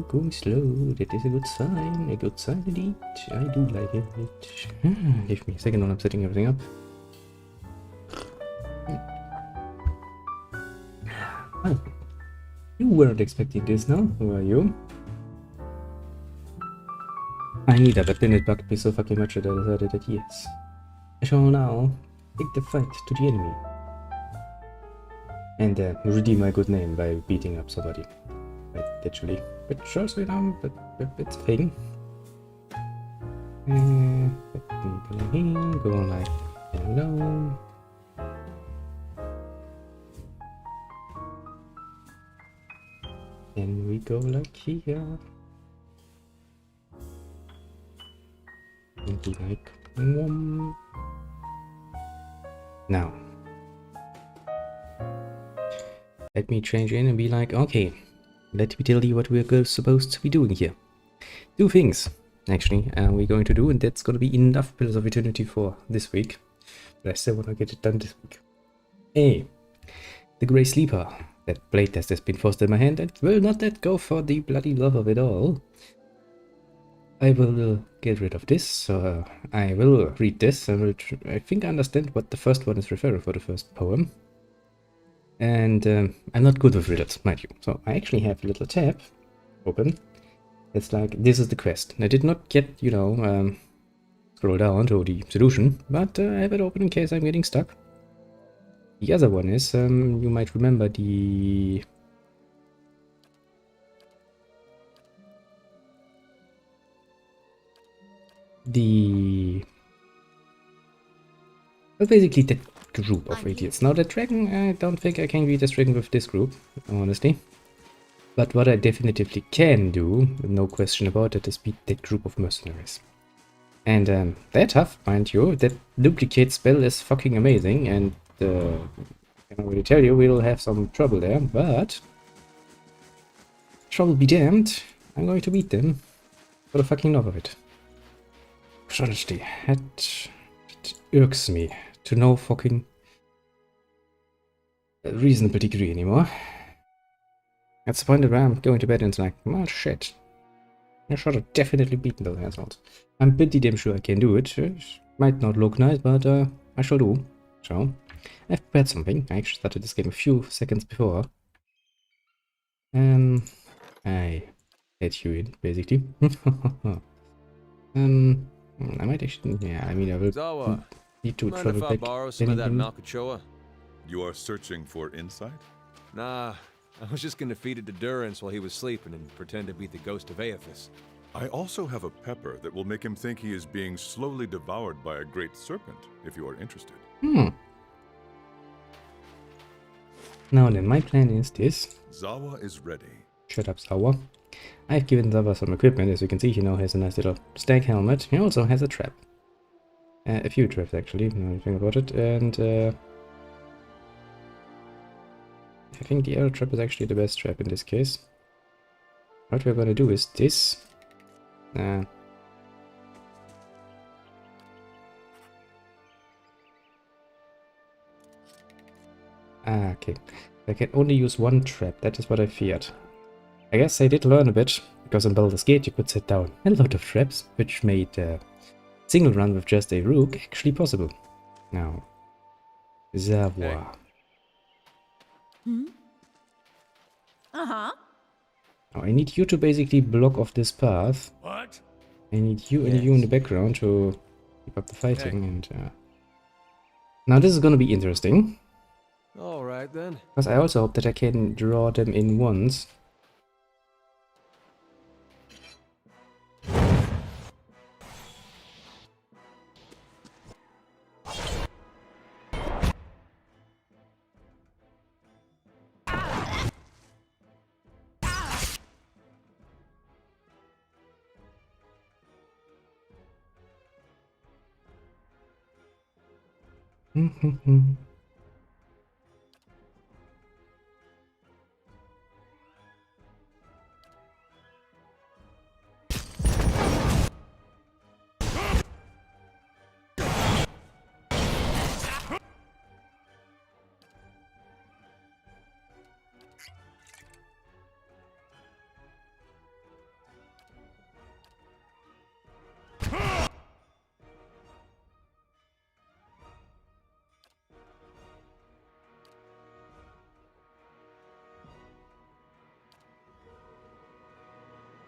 Going slow, that is a good sign indeed. I do like it. Give me a second while I'm setting everything up. Oh, you weren't expecting this now, were you? I need that, but then it bugged me so fucking much that I decided that yes. I shall now take the fight to the enemy. And redeem my good name by beating up somebody. Right, literally. But shows me now, but it's a thing. Go on like hello. Then we go like here. And be like now. Let me change in and be like, okay, let me tell you what we're supposed to be doing here. Two things, actually, we're going to do, and that's going to be enough Pillars of Eternity for this week. But I still want to get it done this week. A. The Grey Sleeper. That blade test has been forced in my hand and will not let go for the bloody love of it all. I will get rid of this, so I will read this, and I think I understand what the first one is referring for the first poem. And I'm not good with riddles, mind you. So I actually have a little tab open. It's like, this is the quest. I did not get, you know, scroll down to the solution, but I have it open in case I'm getting stuck. The other one is, you might remember the... Well, basically that group of idiots. Now the dragon, I don't think I can beat this dragon with this group, honestly. But what I definitively can do, no question about it, is beat that group of mercenaries. And they're tough, mind you. That duplicate spell is fucking amazing, and I can already tell you we'll have some trouble there, but trouble be damned, I'm going to beat them for the fucking love of it. Honestly, it irks me to no fucking reasonable degree anymore. That's the point where I'm going to bed and it's like, well, shit. I should have definitely beaten those assholes. I'm pretty damn sure I can do it. It might not look nice, but I shall do. So, I've prepared something. I actually started this game a few seconds before. I let you in, basically. I might actually, yeah, I mean, I will Zawa, need to mind travel if I back. borrow some of that Nakachoa? You are searching for insight? Nah, I was just gonna feed it to Durance while he was sleeping and pretend to be the ghost of Aethys. I also have a pepper that will make him think he is being slowly devoured by a great serpent, if you are interested. Now then, my plan is this. Zawa is ready. Shut up, Zawa. I've given Zawa some equipment. As you can see, he now has a nice little stag helmet. He also has a trap. A few traps, actually, now you think about it. And I think the arrow trap is actually the best trap in this case. What we're gonna do is this. Okay. I can only use one trap. That is what I feared. I guess I did learn a bit, because in Baldur's Gate you could set down a lot of traps, which made single run with just a rook actually possible. Now, Zawa. Uh-huh. Now, I need you to basically block off this path. What? I need you and you in the background to keep up the fighting. And now this is gonna be interesting. Alright then. Because I also hope that I can draw them in once.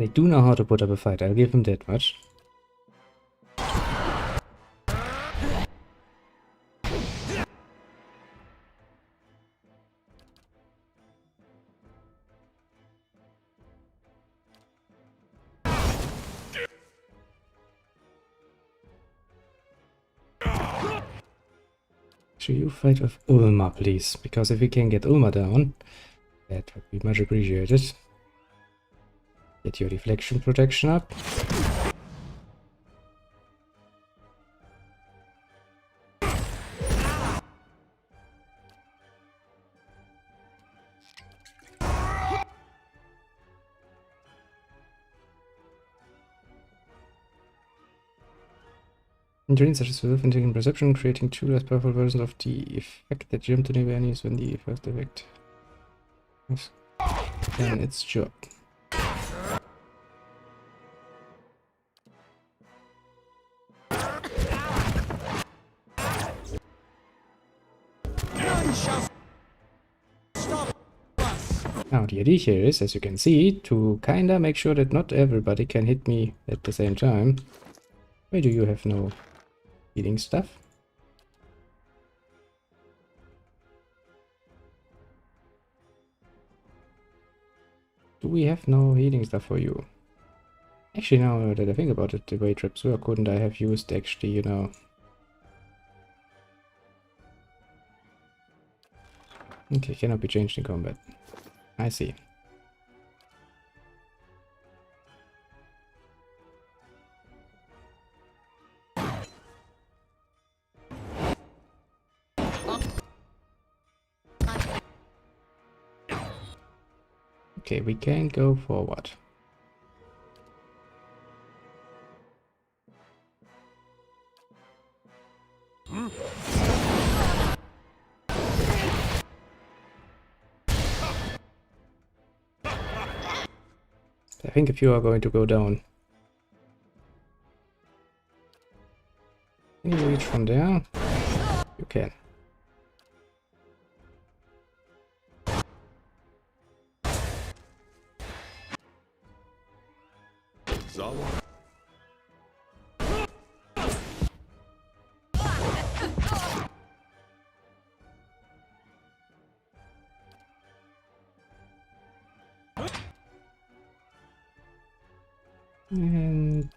They do know how to put up a fight, I'll give them that much. Should you fight with Ulma, please? Because if we can get Ulma down, that would be much appreciated. Get your deflection protection up. Engineering such as self-integrating perception, creating two less powerful versions of the effect that jump to never enemies when the first effect has done its job. Now the idea here is, as you can see, to kinda make sure that not everybody can hit me at the same time. Why do you have no healing stuff? Do we have no healing stuff for you? Actually, now that I think about it, the way traps were, couldn't I have used actually, you know... Okay, cannot be changed in combat. I see. Okay, we can go forward. I think if you are going to go down. Can you reach from there? You can. Zawa? And...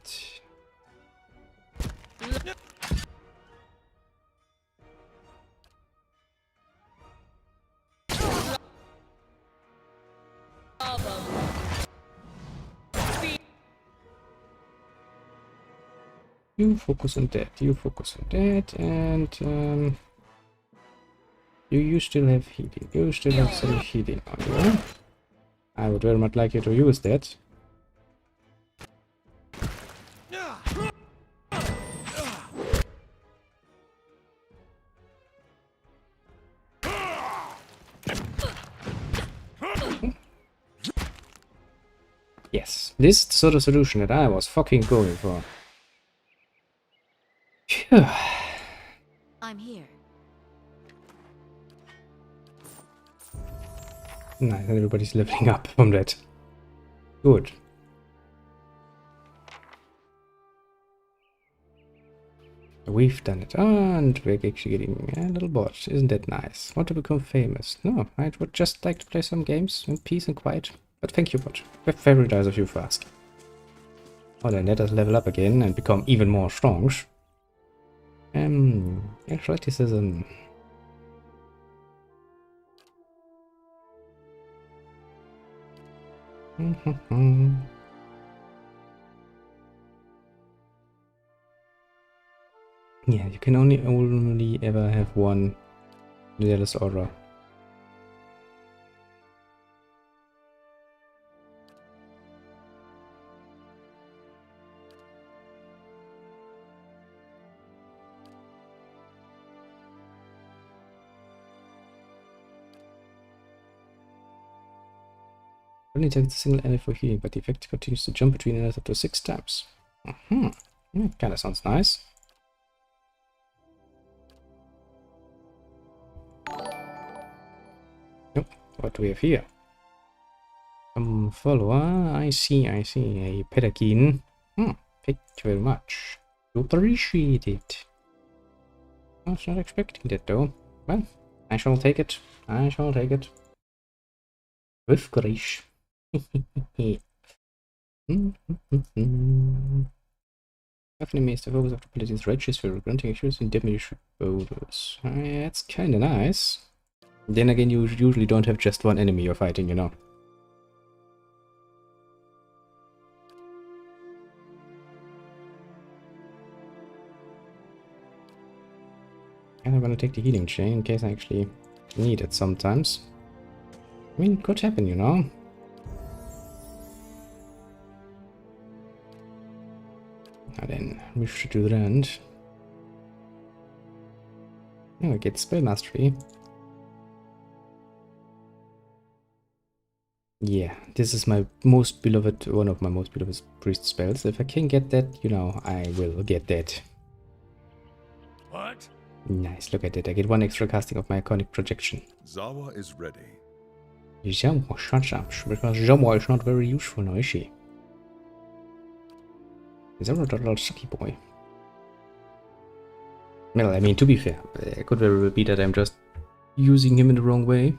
you focus on that, you focus on that, and you still have healing, you still have some healing on you. I would very much like you to use that. Yes, this is the sort of solution that I was fucking going for. Phew. I'm here. Nice, everybody's leveling up from that. Good. We've done it, and we're actually getting a little bored. Isn't that nice? Want to become famous? No, I would just like to play some games in peace and quiet. But thank you, bot. We have very nice of you for asking. Oh, then let us level up again and become even more strong. Athleticism. Yeah, you can only ever have one Daedalus Aura. Only takes a single enemy for healing, but the effect continues to jump between enemies up to 6 times. Yeah, kinda sounds nice. Nope, what do we have here? Follower. I see. A Pedakeen. Thank you very much. You appreciate it. I was not expecting that though. Well, I shall take it. With grace. Definitely makes the focus of the abilities righteous for granting issues and diminish bonus. That's kinda nice. Then again, you usually don't have just one enemy you're fighting, you know. And I'm gonna take the healing chain in case I actually need it sometimes. I mean, it could happen, you know. Now then, we should do that. Oh, I get spell mastery. Yeah, this is my most beloved, one of my most beloved priest spells. If I can get that, you know, I will get that. What? Nice, look at it. I get 1 extra casting of my iconic projection. Zawa is ready. Zawa, shut up, because Zawa is not very useful now, is she? Zawa, that little sucky boy. Well, I mean, to be fair, it could very well be that I'm just using him in the wrong way.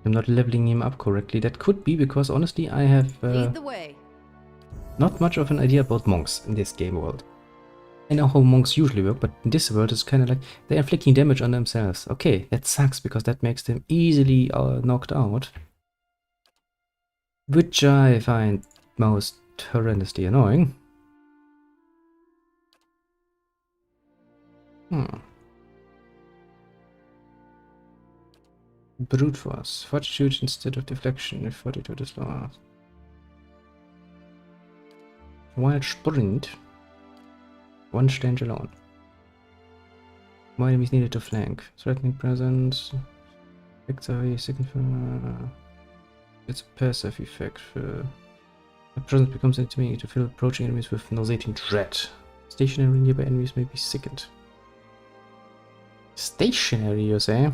I'm not leveling him up correctly. That could be because, honestly, I have Lead the way. not much of an idea about monks in this game world. I know how monks usually work, but in this world it's kind of like they're inflicting damage on themselves. Okay, that sucks because that makes them easily knocked out. Which I find most horrendously annoying. Brute force. Fortitude instead of deflection if fortitude is lower. Wild sprint. 1 stand alone. More enemies needed to flank. Threatening presence. Victory, second. It's a passive effect. The presence becomes intimidating to feel approaching enemies with nauseating dread. Stationary nearby enemies may be sickened. Stationary, you say?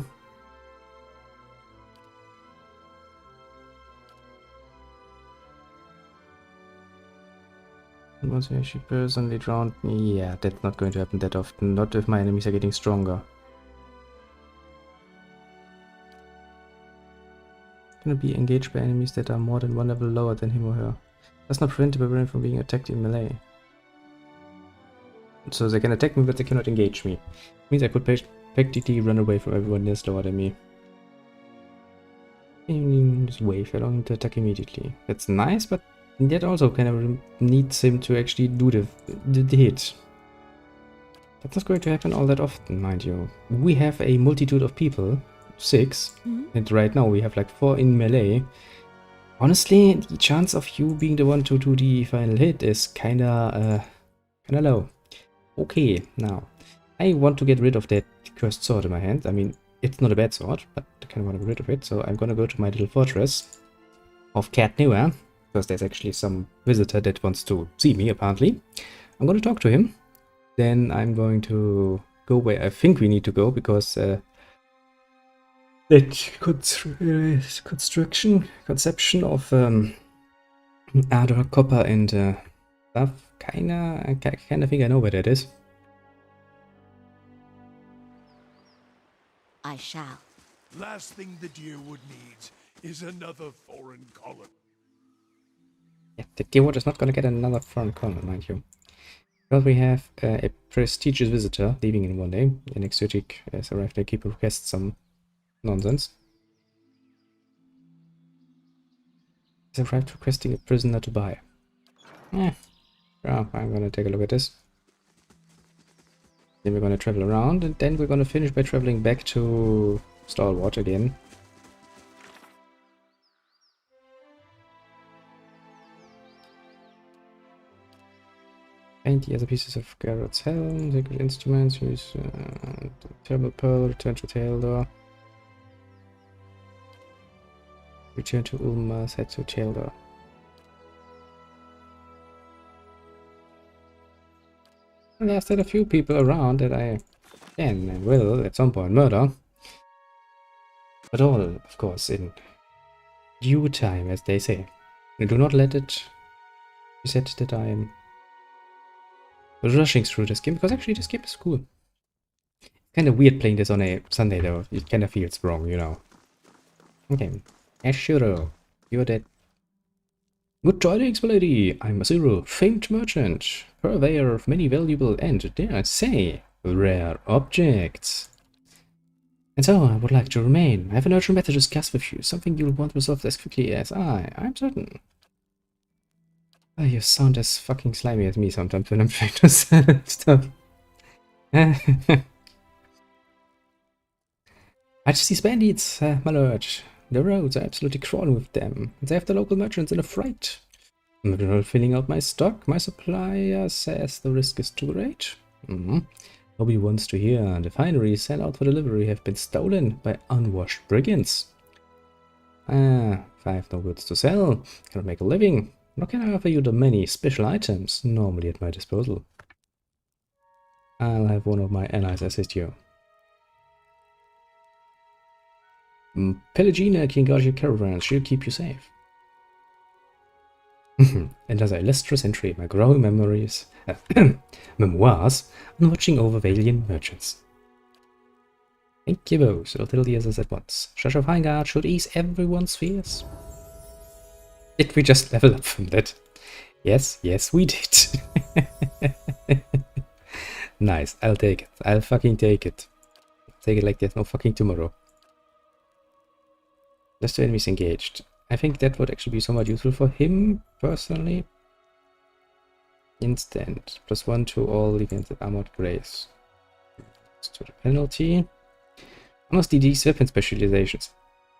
Once I actually personally drowned, yeah, that's not going to happen that often. Not if my enemies are getting stronger. Gonna be engaged by enemies that are more than 1 level lower than him or her. Does not prevent the barbarian from being attacked in melee. So they can attack me, but they cannot engage me. Means I could practically run away from everyone else lower than me. Just wave along to attack immediately. That's nice, but that also kind of needs him to actually do the hit. That's not going to happen all that often, mind you. We have a multitude of people, 6, and right now we have like 4 in melee. Honestly, the chance of you being the one to do the final hit is kinda low. Okay, now I want to get rid of that cursed sword in my hand. I mean, it's not a bad sword, but I kind of want to get rid of it. So I'm gonna go to my little fortress of Katniwa, because there's actually some visitor that wants to see me, apparently. I'm gonna talk to him. Then I'm going to go where I think we need to go, because that conception of Ardor, Copper, and stuff, I kinda think I know where that is. I shall. Last thing the Deerwood needs is another foreign colony. Yeah, the Deerwood is not gonna get another foreign colony, mind you. Well, we have a prestigious visitor leaving in 1 day. An exotic has arrived. They keep request some nonsense. He's arrived requesting a prisoner to buy. Yeah, well, I'm gonna take a look at this. Then we're gonna travel around, and then we're gonna finish by traveling back to Stalwart again. Paint the other pieces of Garrett's helm, sacred instruments, use Thermal Pearl, return to Tealdor. Return to Ulma, head to Tealdor. There's still a few people around that I can and will at some point murder. But all, of course, in due time, as they say. And do not let it be said that I am rushing through this game, because actually this game is cool. Kind of weird playing this on a Sunday though. It kind of feels wrong, you know. Okay. Ashuro, you're dead. Good tidings, my lady. I'm Azuro, famed merchant, purveyor of many valuable and, dare I say, rare objects. And so I would like to remain. I have an urgent matter to discuss with you, something you'll want resolved as quickly as I'm certain. Oh, you sound as fucking slimy as me sometimes when I'm trying to sell stuff. I just these bandits, my lord. The roads are absolutely crawling with them. They have the local merchants in a fright. I'm not filling out my stock. My supplier says the risk is too great. Nobody wants to hear. The fineries sent out for delivery have been stolen by unwashed brigands. If I have no goods to sell, cannot make a living. Nor can I offer you the many special items normally at my disposal. I'll have one of my allies assist you. Pelagina can guard your caravans. She'll keep you safe. And as I illustrious entry my growing memories, memoirs on watching over Valian merchants. Thank you both, so little years at once. Church of Heingard should ease everyone's fears. Did we just level up from that? Yes, yes we did. Nice, I'll take it. I'll fucking take it. Take it like there's no fucking tomorrow. Less two enemies engaged. I think that would actually be somewhat useful for him, personally. Instant. +1 to all against armored grace. To the penalty. Honestly, these weapon specializations.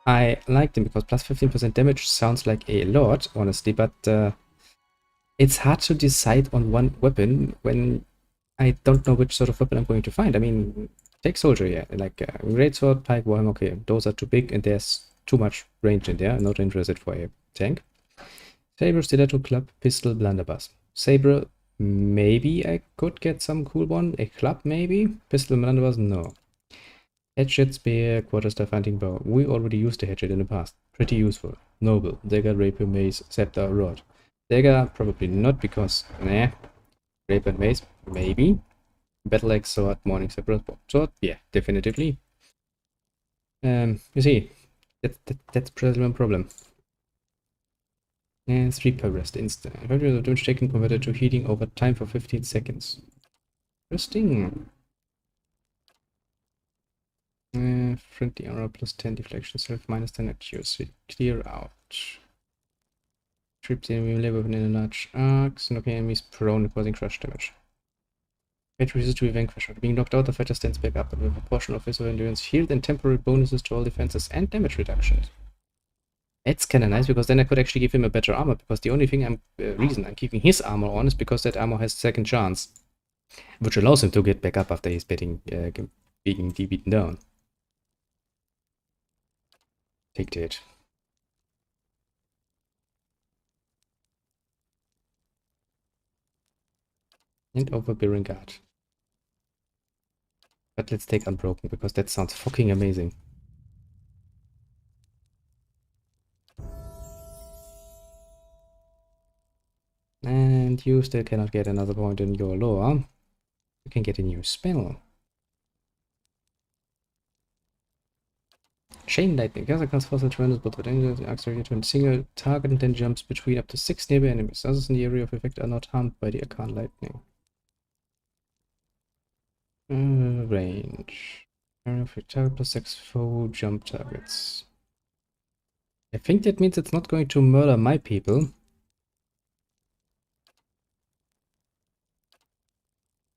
I like them because plus 15% damage sounds like a lot, honestly, but it's hard to decide on one weapon when I don't know which sort of weapon I'm going to find. I mean, take soldier here, like greatsword, pike, warhammer, okay, those are too big and there's too much range in there. I'm not interested for a tank. Saber, stiletto, club, pistol, blunderbuss. Saber, maybe I could get some cool one. A club, maybe. Pistol, blunderbuss, no. Hatchet, spear, quarterstaff, hunting bow. We already used the hatchet in the past. Pretty useful. Noble, dagger, rapier, mace, scepter, rod. Dagger, probably not because, nah. Rapier and mace, maybe. Battle axe, sword, morning saber, sword, yeah, definitively. You see. That's probably one problem. And 3 per rest instant. Value of damage taken converted to healing over time for 15 seconds. Interesting. Friendly aura +10 deflection, self -10 accuracy. Clear out. Trip the enemy labor within a large arc. Knocking enemies prone, causing crush damage. Fight resist to be vanquished. Being knocked out, the fighter stands back up, but with a portion of his endurance healed and temporary bonuses to all defenses and damage reductions. That's kind of nice because then I could actually give him a better armor, because the only reason I'm keeping his armor on is because that armor has second chance, which allows him to get back up after he's being beaten down. Take that. And overbearing guard. But let's take Unbroken, because that sounds fucking amazing. And you still cannot get another point in your lore. You can get a new spell. Chain Lightning. Gaza casts force and tremendous, but the axe ready to a single target and then jumps between up to 6 nearby enemies. Others in the area of effect are not harmed by the Arcane Lightning. Range. Area of target +6 foe jump targets. I think that means it's not going to murder my people.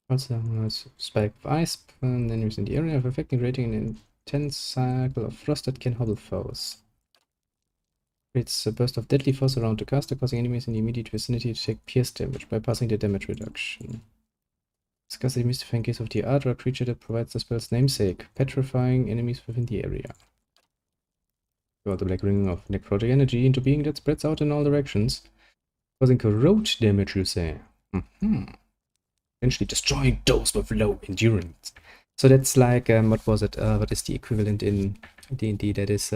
Also, spike of ice, and enemies in the area of effect, creating an intense cycle of frost that can hobble foes. Creates a burst of deadly force around the caster, causing enemies in the immediate vicinity to take pierce damage, bypassing the damage reduction. Discuss the mystifying case of the Ardra creature that provides the spell's namesake, petrifying enemies within the area. You the black ring of necrotic energy into being that spreads out in all directions, causing corrode damage, you say. Essentially destroying those with low endurance. So that's like, what was it? What is the equivalent in D&D? That is,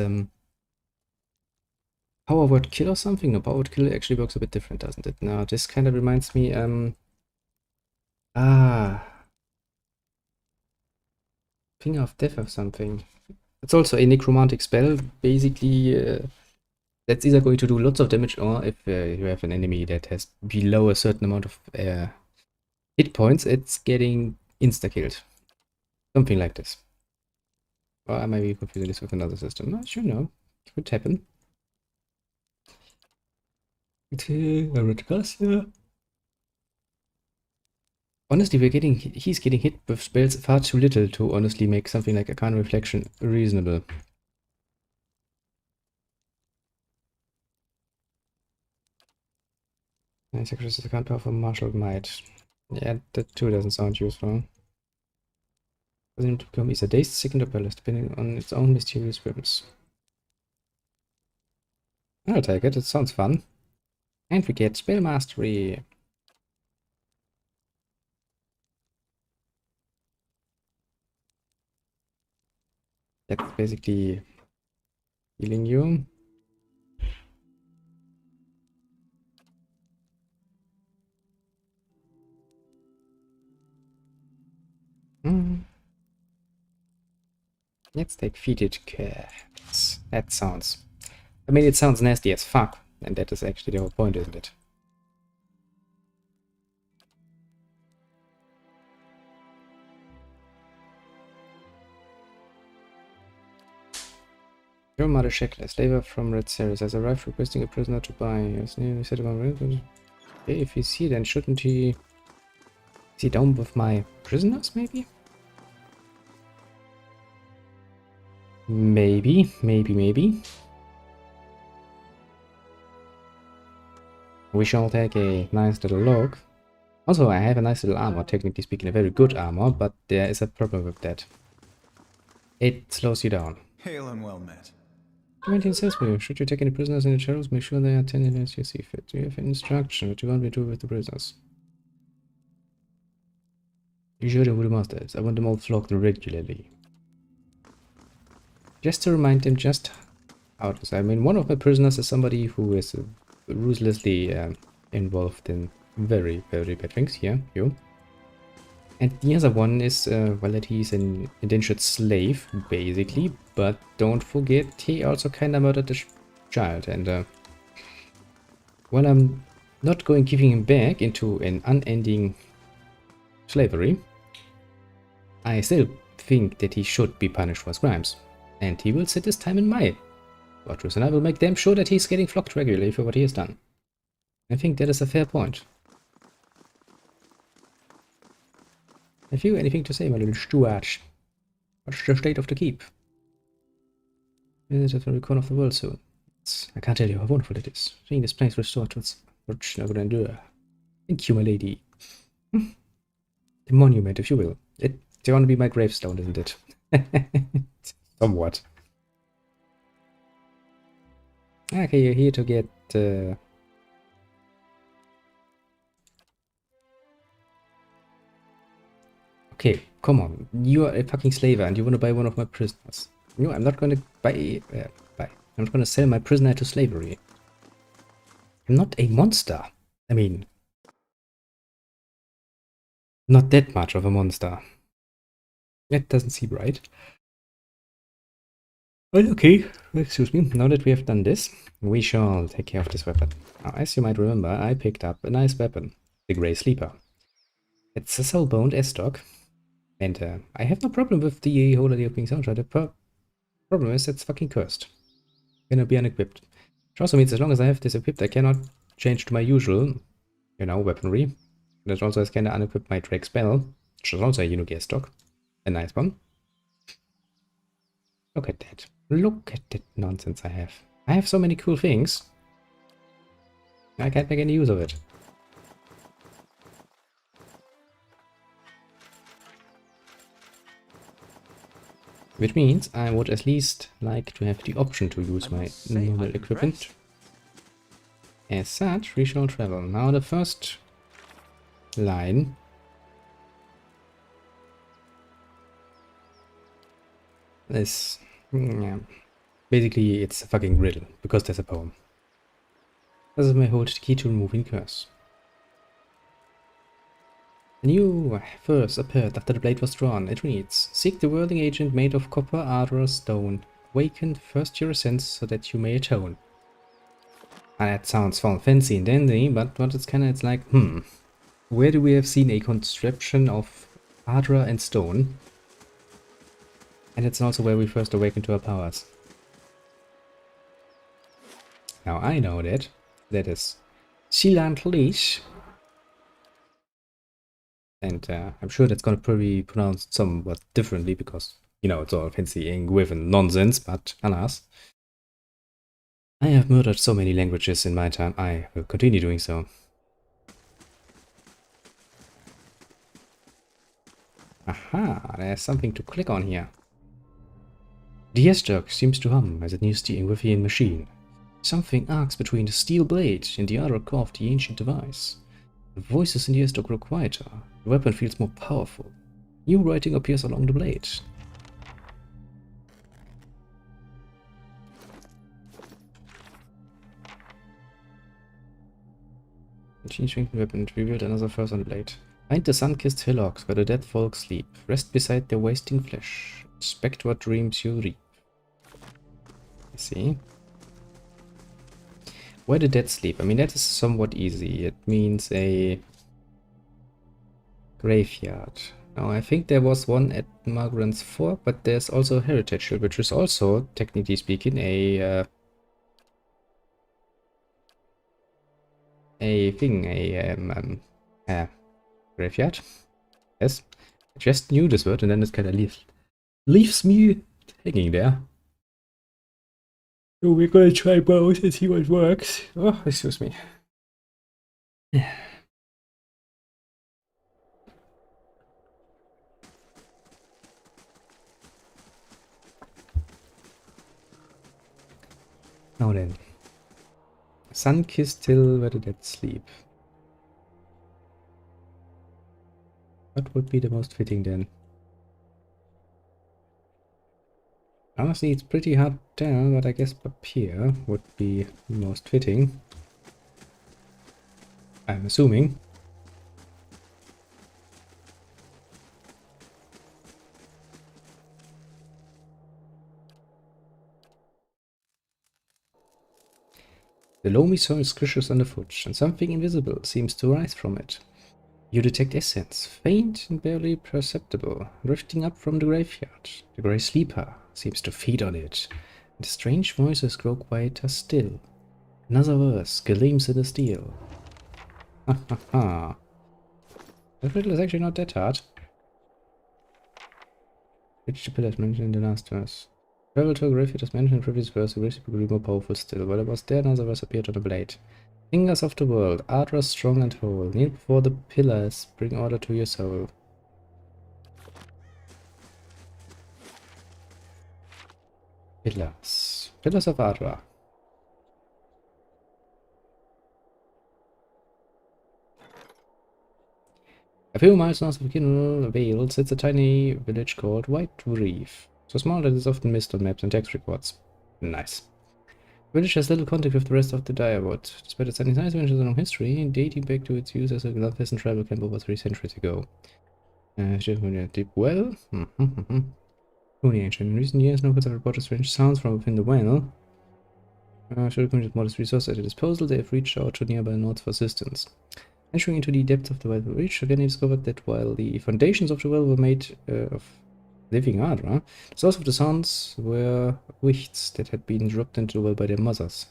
power word kill or something? No, power word kill actually works a bit different, doesn't it? No, this kind of reminds me, Finger of Death or something. It's also a necromantic spell. Basically, that's either going to do lots of damage, or if you have an enemy that has below a certain amount of hit points, it's getting insta-killed. Something like this. Or I might be confusing this with another system. Not sure, no. It could happen. Honestly, he's getting hit with spells far too little to honestly make something like Arcane Reflection reasonable. Nice sacrifices can't power for martial might. Yeah, that too doesn't sound useful. Doesn't need to become either dazed, sickened, or paralyzed, depending on its own mysterious whims. I'll take it, it sounds fun. And we get Spell Mastery. That's basically healing you. Let's take Fetid Cats. That sounds... I mean, it sounds nasty as fuck. And that is actually the whole point, isn't it? Your mother Shekla, slaver from Red Series, has arrived requesting a prisoner to buy. Yes, he said about okay, if he's here, then shouldn't he... Is he down with my prisoners, maybe? Maybe. We shall take a nice little look. Also, I have a nice little armor, technically speaking, a very good armor, but there is a problem with that. It slows you down. Hail and well met. Commander says for you, should you take any prisoners in the shadows, make sure they are tended as you see fit. Do you have an instruction what you want me to do with the prisoners? You should have with the masters. I want them all flogged regularly. Just to remind them just how to say. I mean, one of my prisoners is somebody who is ruthlessly involved in very, very bad things. Here, you. And the other one is, well, that he's an indentured slave, basically. But don't forget, he also kind of murdered the child. And, well, I'm not going giving him back into an unending slavery. I still think that he should be punished for his crimes. And he will sit his time in my fortress, and I will make damn sure that he's getting flogged regularly for what he has done. I think that is a fair point. Have you anything to say, my little Stuart? What's the state of the keep? Visit the very corner of the world soon. I can't tell you how wonderful it is. Seeing this place restored to its original grandeur. Thank you, my lady. The monument, if you will. It's going to be my gravestone, isn't it? Somewhat. Okay, you're here to get... Okay, come on. You are a fucking slaver and you want to buy one of my prisoners. No, I'm not going to buy... I'm not going to sell my prisoner to slavery. I'm not a monster. I mean... Not that much of a monster. That doesn't seem right. Well, okay, excuse me. Now that we have done this, we shall take care of this weapon. Now, as you might remember, I picked up a nice weapon, the Grey Sleeper. It's a soul-boned S-Stock, and I have no problem with the whole idea of being soundshot. The problem is it's fucking cursed. Cannot be unequipped. Which also means as long as I have this equipped, I cannot change to my usual, you know, weaponry. That also is kind of unequipped my Drake spell, which is also a Yunogi S-Stock. A nice one. Look at that. Look at that nonsense I have. I have so many cool things. I can't make any use of it. Which means I would at least like to have the option to use my normal equipment. As such, we shall travel. Now the first line is... yeah. Basically, it's a fucking riddle, because there's a poem. This may hold the key to removing curse. A new verse appeared after the blade was drawn. It reads, seek the whirling agent made of copper, ardor, or stone. Awaken first your sense so that you may atone. And that sounds fancy and dandy, but what it's kinda, it's like, where do we have seen a contraption of ardor and stone? And it's also where we first awaken to our powers. Now I know that. That is Sealand Leash. And I'm sure that's gonna probably be pronounced somewhat differently because, you know, it's all fancy Ingwith and nonsense, but alas. I have murdered so many languages in my time, I will continue doing so. Aha, there's something to click on here. The S-Jug seems to hum as it nears the Ingwithian machine. Something arcs between the steel blade and the other core of the ancient device. The voices in the S-Jug grow quieter. The weapon feels more powerful. New writing appears along the blade. Machine shrinking weapon revealed another verse on the blade. Find the sun-kissed hillocks where the dead folk sleep. Rest beside their wasting flesh. Expect what dreams you reap. I see. Where the dead sleep. I mean, that is somewhat easy. It means a graveyard. Now, I think there was one at Margaret's Fork, but there's also a Heritage Hill, which is also, technically speaking, a graveyard. Yes, I just knew this word, and then it kind of leaves me hanging there. So we're gonna try both and see what works. Oh, excuse me. Now then. Sun-kissed hill where the dead sleep. What would be the most fitting then? Honestly, it's pretty hard to tell, but I guess Papier would be most fitting. I'm assuming. The loamy soil squishes underfoot, and something invisible seems to rise from it. You detect essence, faint and barely perceptible, drifting up from the graveyard. The grey sleeper seems to feed on it, and the strange voices grow quieter still. Another verse gleams in the steel. Ha ha ha. That riddle is actually not that hard. Which the pillars mentioned in the last verse. Travel to a graveyard as mentioned in the previous verse, the grave will be more powerful still. While it was there, another verse appeared on the blade. Fingers of the world, ardor strong and whole, kneel before the pillars, bring order to your soul. Pillars. Pillars of ardor. A few miles north of Kinwell Vale sits a tiny village called White Reef. So small that it's often missed on maps and text reports. Nice. The village has little contact with the rest of the Direwood, despite its sunny size, village has a long history, dating back to its use as a peasant tribal camp over 3 centuries ago. Deep well? Only ancient. In recent years, no have reported strange sounds from within the well. Should have with modest resources at their disposal, they have reached out to nearby nodes for assistance. Entering into the depths of the well reach, again they discovered that while the foundations of the well were made of living ardor, the source of the sounds were wichts that had been dropped into the well by their mothers.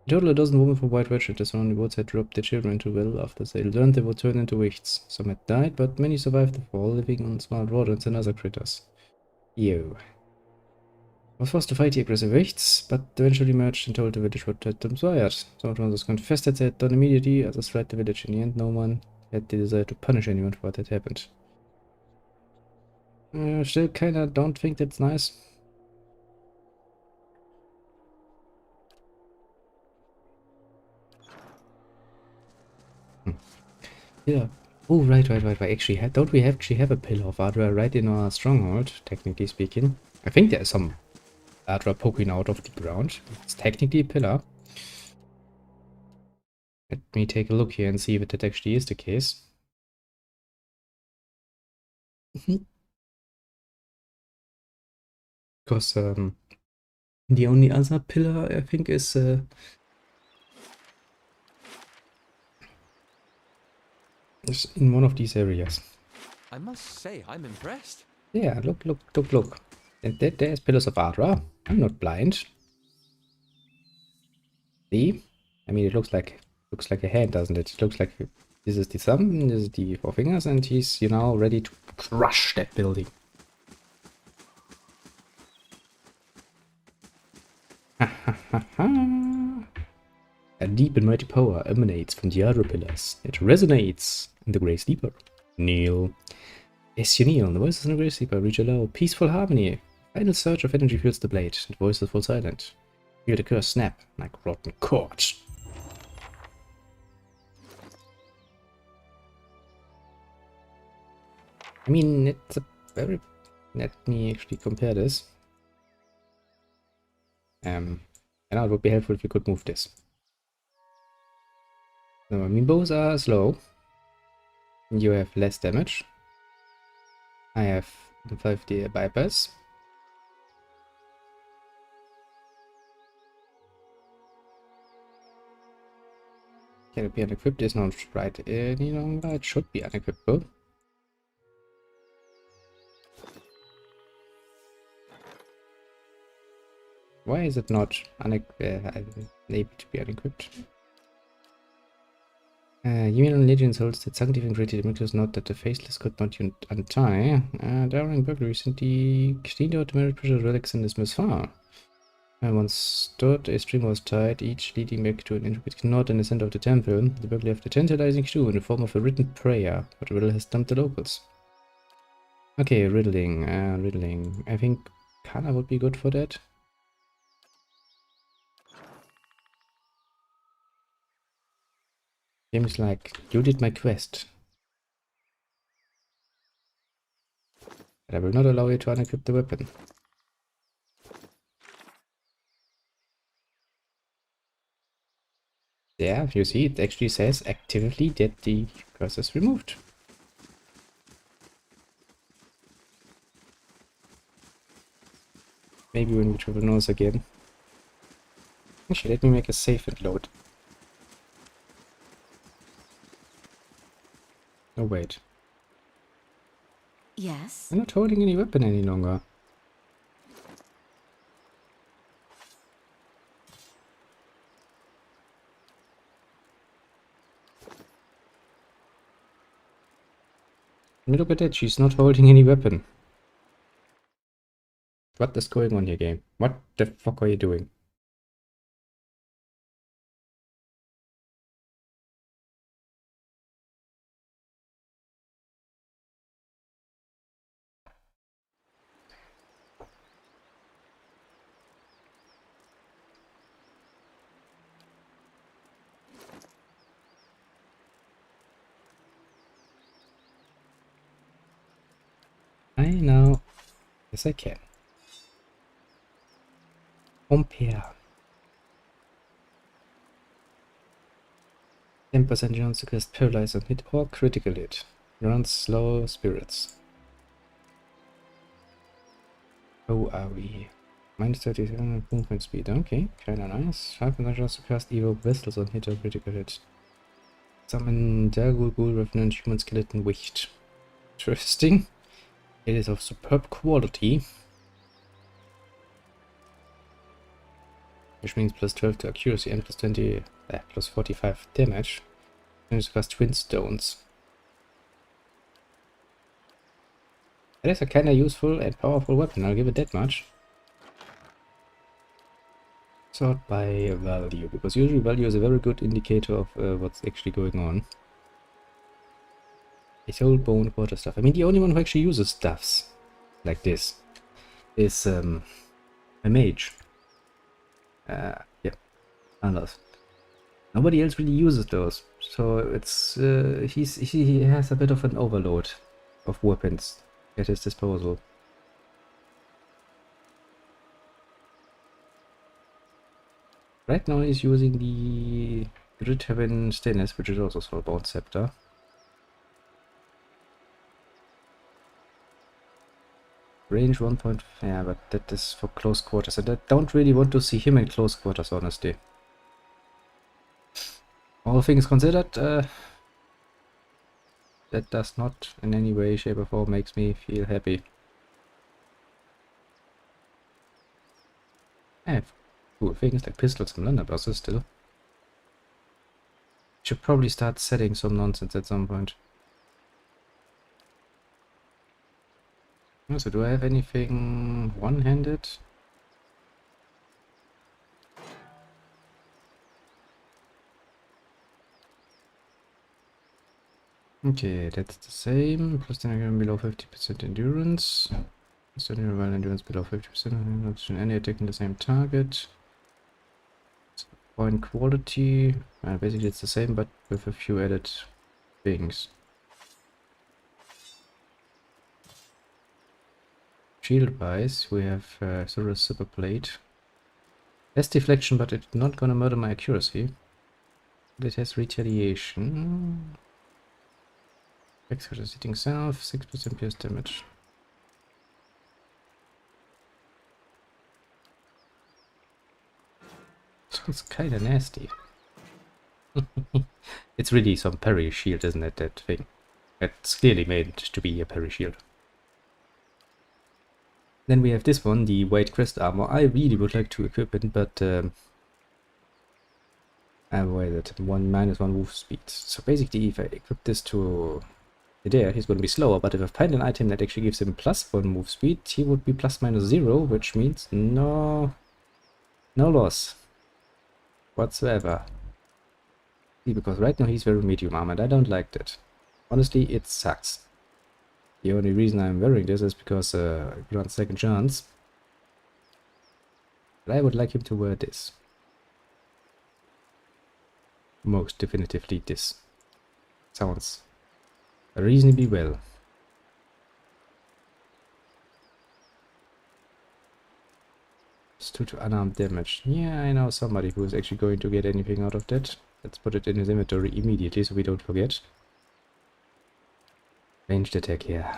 In total, a dozen women from White Ridge and the surrounding woods had dropped their children into the well after they learned they would turn into wichts. Some had died, but many survived the fall, living on small rodents and other critters. Ew. I was forced to fight the aggressive wichts, but eventually emerged and told the village what had transpired. Some of the others confessed that they had done immediately, others fled the village. In the end, no one had the desire to punish anyone for what had happened. Still kinda don't think that's nice. Yeah. Oh, right. Actually, don't we actually have a Pillar of Ardor right in our stronghold, technically speaking? I think there's some ladder poking out of the ground. It's technically a pillar. Let me take a look here and see if that actually is the case. Because the only other pillar I think is in one of these areas. I must say, I'm impressed. Yeah, look. And there's pillars of Adra. I'm not blind. See? I mean, it looks like a hand, doesn't it? It looks like this is the thumb, this is the four fingers, and he's, you know, ready to crush that building. A deep and mighty power emanates from the other pillars. It resonates in the Grey Sleeper. Kneel. As you kneel, the voices in the Grey Sleeper reach a low, peaceful harmony. Final surge of energy fills the blade, and voices fall silent. You hear the curse snap like rotten cords. I mean, it's a very... Let me actually compare this. And now it would be helpful if you could move this. So, I mean, both are slow. You have less damage. I have 5D bypass. Can it be unequipped? It's not right any longer. It should be unequippable. Why is it not able to be unequipped? Human legends holds that Sanctif and created Demetrius note that the Faceless could not untie. During burglary recently cleaned out the merit pressure relics in this far. Once stood, a string was tied, each leading back to an intricate knot in the center of the temple. The burglar left a tantalizing clue in the form of a written prayer, but the riddle has stumped the locals. Okay, riddling. I think Kana would be good for that. Game's like, you did my quest. But I will not allow you to unequip the weapon. There, you see, it actually says actively that the curse is removed. Maybe when we travel north again. Actually, let me make a save and load. Oh, wait. Yes? I'm not holding any weapon any longer. I mean, look at that, she's not holding any weapon. What is going on here, game? What the fuck are you doing? I know. Yes, I can. Compare. 10% chance to cast Paralyze on hit or critical hit. Runs slow spirits. How are we? Minus 37 movement speed. Okay, kinda nice. 5% chance to cast Evoke Vessels on hit or critical hit. Summon Dagul Ghoul Revenant Human Skeleton Wicht. Interesting. It is of superb quality. Which means plus 12 to accuracy and plus 20, plus 45 damage. And it's cast Twin Stones. That is a kinda useful and powerful weapon, I'll give it that much. Sort by value, because usually value is a very good indicator of what's actually going on. A soul bone quarter stuff. I mean, the only one who actually uses stuffs like this is a mage. Yeah, Anders. Nobody else really uses those, so it's he has a bit of an overload of weapons at his disposal. Right now he's using the Grid Heaven Stainless, which is also Soulbound Scepter. Range 1.5, yeah, but that is for close quarters, and I don't really want to see him in close quarters, honestly. All things considered, that does not in any way, shape or form makes me feel happy. I have cool things like pistols and blunderbusses still. Should probably start setting some nonsense at some point. So do I have anything one-handed? Okay, that's the same. Plus then again below 50% endurance. Plus then while endurance below 50%, not any attacking the same target. Point quality. Basically it's the same but with a few added things. Shield wise, we have sort of super plate. Has deflection, but it's not gonna murder my accuracy. It has retaliation. Extra hitting self, 6% pierce damage. Sounds kinda nasty. It's really some parry shield, isn't it, that thing? It's clearly made to be a parry shield. Then we have this one, the White Crest Armor. I really would like to equip it, but I avoid it. -1 move speed. So basically, if I equip this to there, he's going to be slower, but if I find an item that actually gives him +1 move speed, he would be ±0, which means no loss whatsoever. See, because right now he's very medium armored. I don't like that. Honestly, it sucks. The only reason I'm wearing this is because grants second chance. But I would like him to wear this. Most definitively this. Sounds reasonably well. It's 2 to unarmed damage. Yeah, I know somebody who is actually going to get anything out of that. Let's put it in his inventory immediately so we don't forget. Ranged attack here.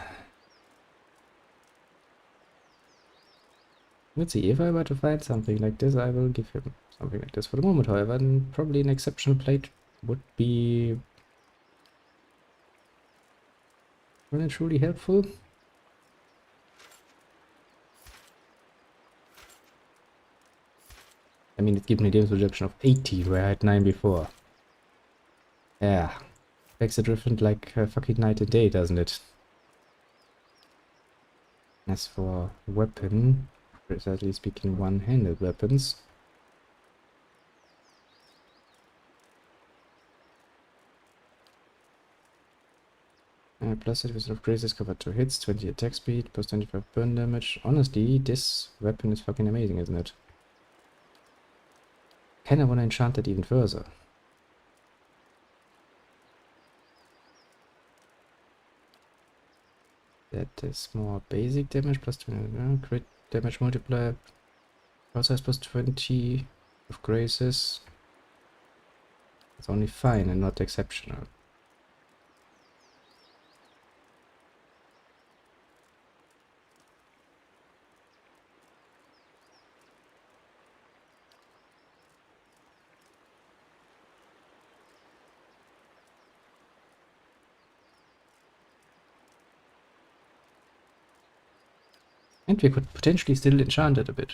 Let's see, if I were to find something like this, I will give him something like this. For the moment, however, and probably an exceptional plate would be really truly helpful. I mean, it gives me damage reduction of 80, where I had 9 before. Yeah. Makes it different like fucking night and day, doesn't it? As for weapon, precisely speaking, one-handed weapons. Plus 30% of graces covered 2 hits, 20 attack speed, plus 25 burn damage. Honestly, this weapon is fucking amazing, isn't it? Kinda wanna enchant it even further. That is more basic damage, plus 20, crit damage multiplier. Also has plus 20 of graces. It's only fine and not exceptional. And we could potentially still enchant it a bit.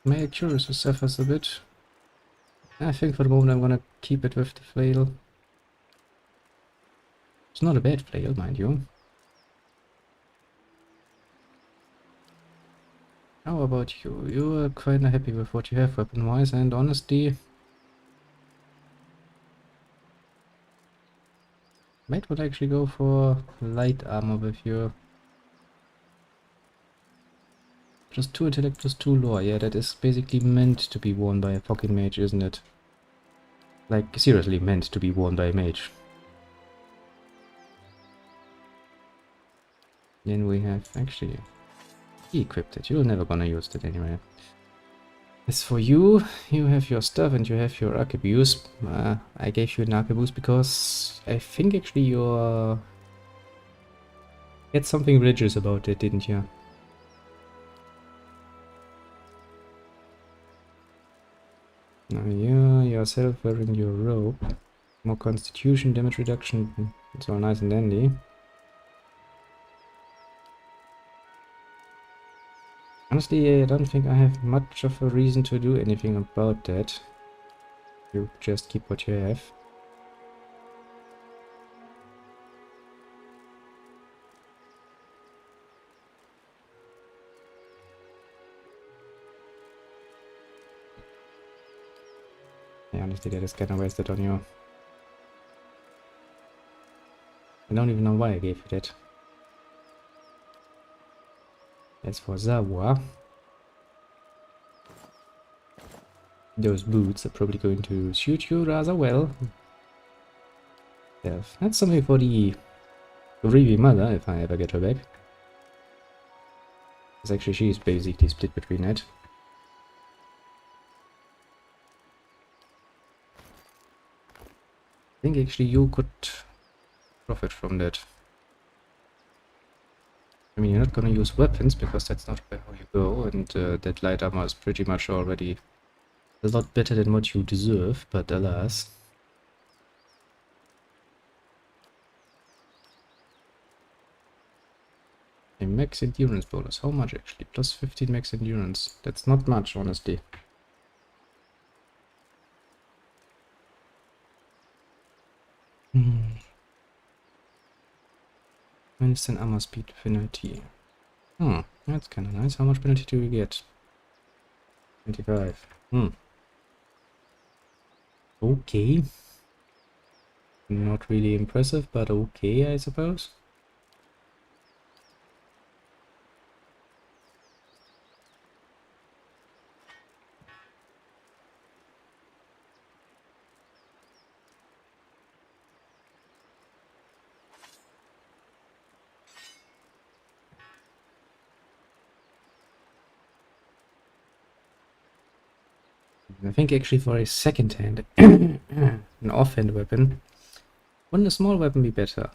My accuracy suffers a bit. I think for the moment I'm gonna keep it with the flail. It's not a bad flail, mind you. How about you? You are kinda happy with what you have weapon-wise, and honestly, might would actually go for light armor with you. Plus 2 intellect, plus 2 lore. Yeah, that is basically meant to be worn by a fucking mage, isn't it? Like, seriously meant to be worn by a mage. Then we have actually equipped it. You're never gonna use it anyway. As for you, you have your stuff and you have your arquebus. I gave you an arquebus because I think actually you had something religious about it, didn't you? Now you yourself wearing your robe. More constitution, damage reduction. It's all nice and dandy. Honestly, I don't think I have much of a reason to do anything about that. You just keep what you have. Yeah, honestly, that is kind of wasted on you. I don't even know why I gave you that. As for Zawa, those boots are probably going to suit you rather well. Yeah, that's something for the Rivi mother, if I ever get her back. Because actually she's basically split between it. I think actually you could profit from that. I mean, you're not gonna use weapons because that's not where you go, and that light armor is pretty much already a lot better than what you deserve, but alas. A max endurance bonus. How much actually? Plus 15 max endurance. That's not much, honestly. Minus 10 armor speed penalty. That's kind of nice. How much penalty do we get? 25. Okay. Not really impressive, but okay, I suppose. I think actually for a second hand, an offhand weapon, wouldn't a small weapon be better?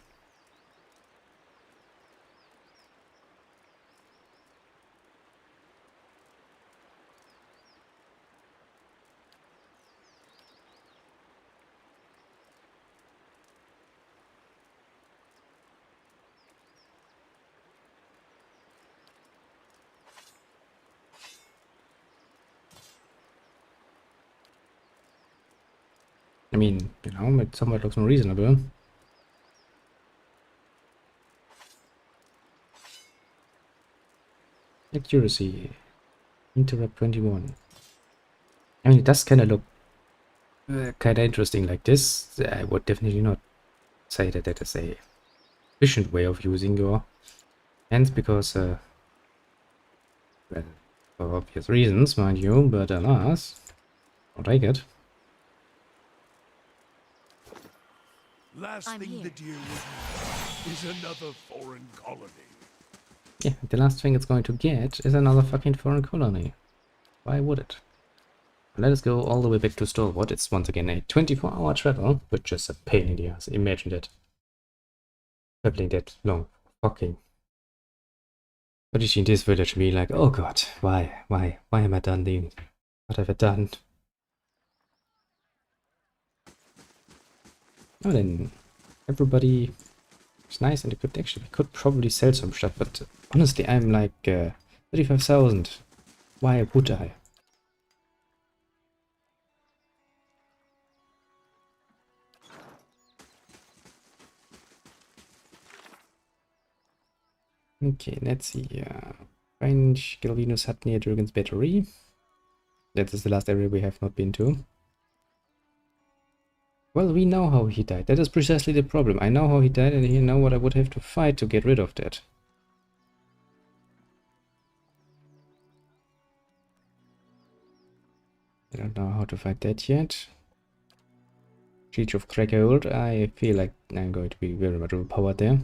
I mean, you know, it somewhat looks more reasonable. Accuracy. Interrupt 21. I mean, it does kind of look kind of interesting like this. I would definitely not say that that is a efficient way of using your hands because, well, for obvious reasons, mind you, but alas, I'll take it. Last I'm thing here. the deer would need is another foreign colony. Yeah, the last thing it's going to get is another fucking foreign colony. Why would it? Let us go all the way back to Stalwart. It's once again a 24-hour travel, which is a pain in the ass. Imagine that. Traveling that long. Fucking. But you see in this village be like, oh god, why am I done doing? What have I done? Oh, then everybody is nice and we could probably sell some stuff, but honestly, I'm like 35,000. Why would I? Okay, let's see. Range Galvinus Hut near Jurgen's Battery. That is the last area we have not been to. Well, we know how he died. That is precisely the problem. I know how he died and I know what I would have to fight to get rid of that. I don't know how to fight that yet. Siege of Krakold. I feel like I'm going to be very much overpowered there.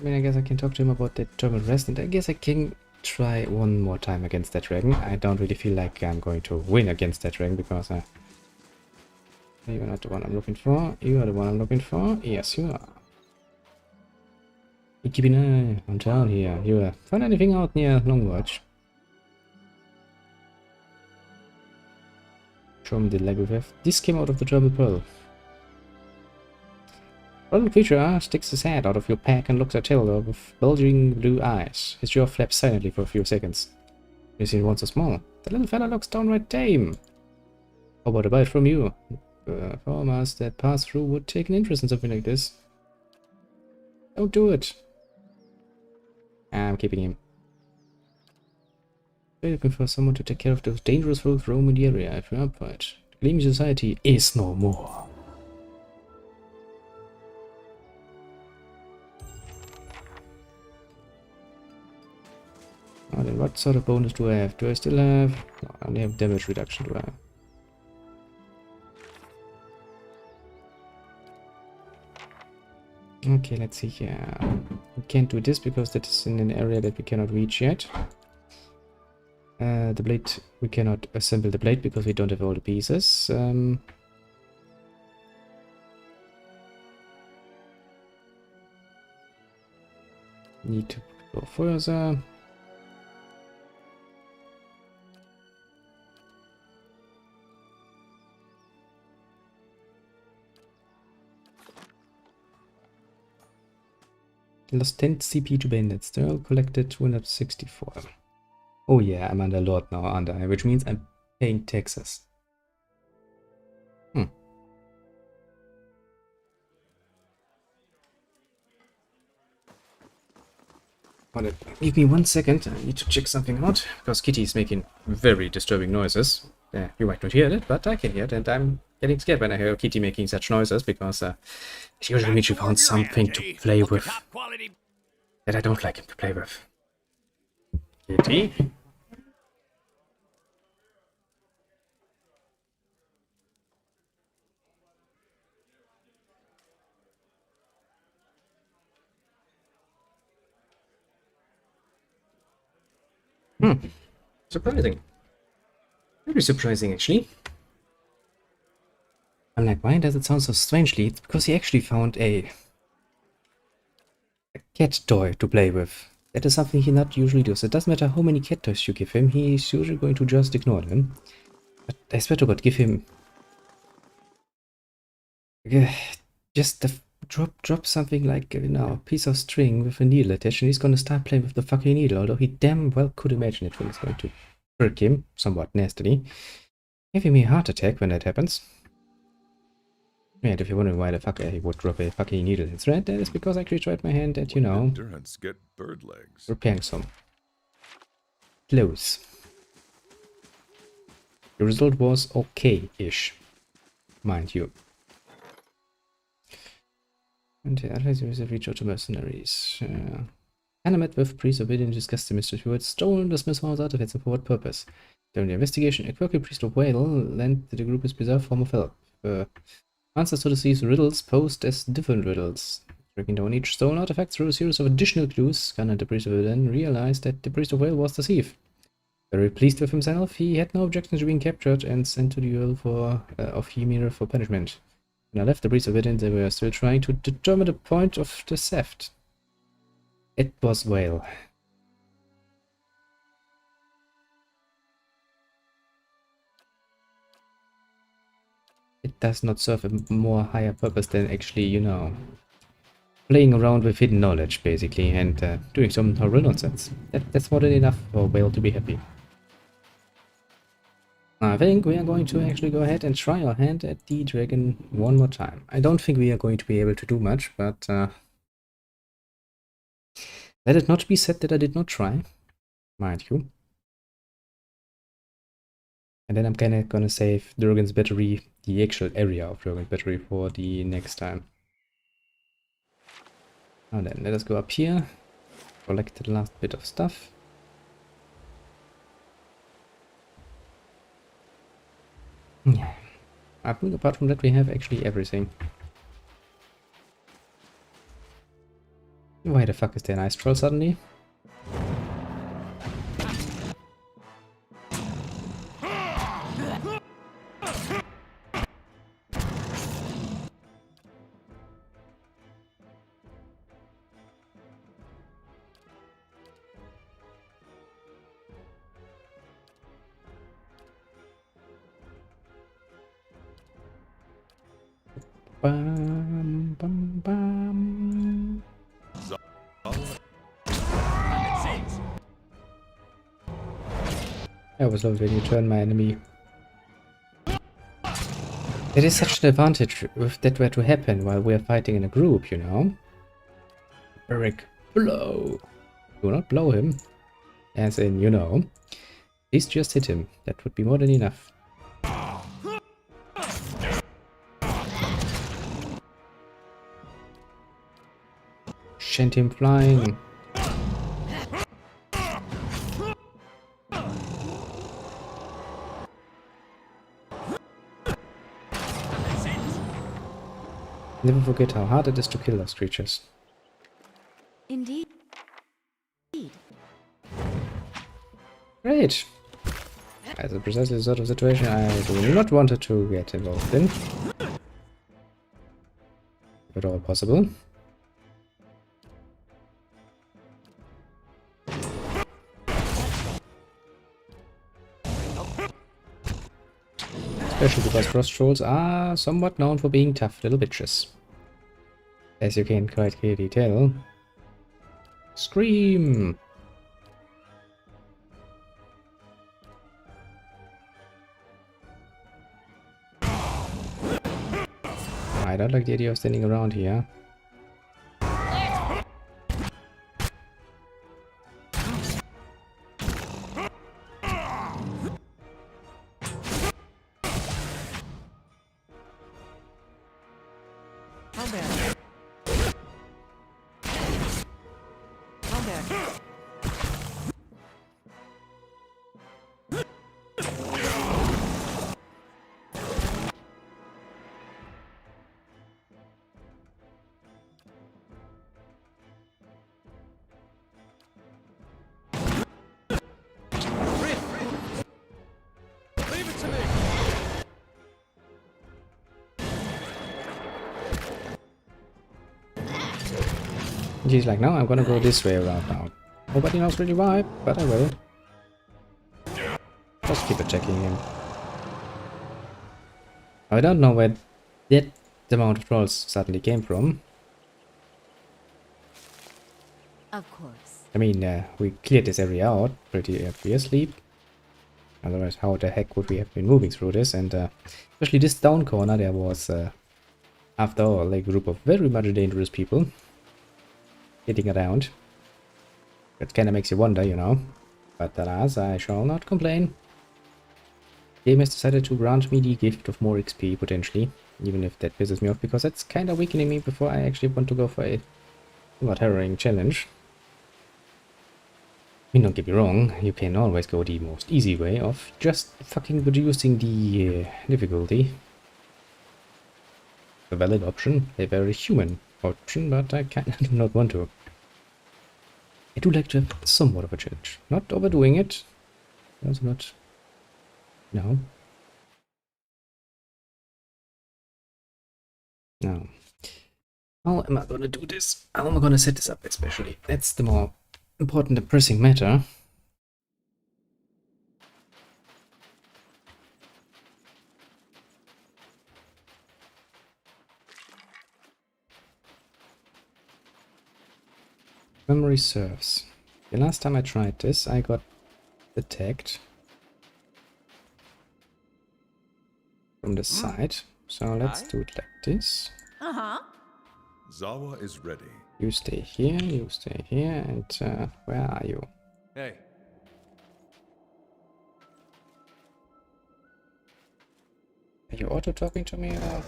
I mean, I guess I can talk to him about that German rest, and I guess I can try one more time against that dragon. I don't really feel like I'm going to win against that dragon, because you're not the one I'm looking for. You are the one I'm looking for. Yes, you are. You keep an eye on town here. You find anything out near Longwatch? Show me the Lego Wave. This came out of the German Pearl. A little creature sticks his head out of your pack and looks at Hilda with bulging blue eyes. His jaw flaps silently for a few seconds. You see, one so small. The little fella looks downright tame. How about a bite from you? Farmers that pass through would take an interest in something like this. Don't do it. I'm keeping him. We're looking for someone to take care of those dangerous rogues roaming the area if you're up for it. The Gleaming Society is no more. Oh, then what sort of bonus do I have? Do I still have... No, I only have damage reduction, do I? Okay, let's see here. We can't do this because that is in an area that we cannot reach yet. The blade, we cannot assemble the blade because we don't have all the pieces. Need to go further. Lost 10 CP to bandits. Still collected 264. Oh yeah, I'm under Lord now, aren't I? Which means I'm paying taxes. Hold it. Give me 1 second. I need to check something out, because Kitty is making very disturbing noises. You might not hear it, but I can hear it, and I'm getting scared when I hear Kitty making such noises, because she usually means she found something to play with that I don't like him to play with. Kitty? Surprising. Very surprising, actually. I'm like, why does it sound so strangely? It's because he actually found a cat toy to play with. That is something he not usually does. It doesn't matter how many cat toys you give him, he's usually going to just ignore them. But I swear to God, give him... just drop something like, you know, a piece of string with a needle attached, and he's gonna start playing with the fucking needle, although he damn well could imagine it when it's going to hurt him, somewhat nastily. Giving me a heart attack when that happens. And if you're wondering why the fuck I would drop a fucking needle in thread, that is because I actually tried my hand at, you know, Endurance get bird legs. repairing some clothes. The result was okay-ish, mind you. And the others use a reach out to mercenaries. Anna met with Priest of Whale and discussed the mystery who had stolen the Smith's artifacts and for what purpose. During the investigation, a quirky Priest of Whale lent the group his bizarre form of help. Answers to these riddles posed as different riddles. Tracking down each stolen artifact through a series of additional clues, Gunn and the Priest of Whale then realized that the Priest of Whale was the thief. Very pleased with himself, he had no objection to being captured and sent to the Earl of Ymir for punishment. When I left the Priest of Whale, they were still trying to determine the point of the theft. It was Whale. It does not serve a more higher purpose than actually, you know, playing around with hidden knowledge, basically, and doing some horror nonsense. That's more than enough for Whale to be happy. I think we are going to actually go ahead and try our hand at the dragon one more time. I don't think we are going to be able to do much, but let it not be said that I did not try, mind you. And then I'm kinda gonna save Durgan's battery, the actual area of Durgan's battery, for the next time. Now then, let us go up here, collect the last bit of stuff. Yeah, I think apart from that we have actually everything. Why the fuck is there an ice troll suddenly? Bum, bum, bum. I always love when you turn my enemy. It is such an advantage if that were to happen while we're fighting in a group, you know? Eric, blow! Do not blow him. As in, you know. Please just hit him. That would be more than enough. Send him flying. Never forget how hard it is to kill those creatures. Indeed. Great! That's precisely the sort of situation I do not want to get involved in. If at all possible. Especially because frost trolls are somewhat known for being tough little bitches. As you can quite clearly tell. Scream! I don't like the idea of standing around here. Come back. Come back. Leave it to me! He's like, no, I'm gonna go this way around now. Nobody knows really why, but I will. Just keep attacking him. I don't know where that amount of trolls suddenly came from. Of course. I mean, we cleared this area out pretty obviously. Otherwise, how the heck would we have been moving through this? And especially this down corner, there was, after all, a group of very much dangerous people getting around. That kind of makes you wonder, you know. But alas, I shall not complain. Game has decided to grant me the gift of more XP, potentially. Even if that pisses me off, because that's kind of weakening me before I actually want to go for a somewhat harrowing challenge. I mean, don't get me wrong, you can always go the most easy way of just fucking reducing the difficulty. A valid option, a very human option, but I kind of do not want to. I do like to have somewhat of a challenge. Not overdoing it, also not... No. No. How am I gonna do this? How am I gonna set this up especially? That's the more important and pressing matter. Memory serves. The last time I tried this, I got attacked from the side. So let's do it like this. Uh-huh. Zawa is ready. You stay here, and where are you? Hey, Are you auto-talking to me or?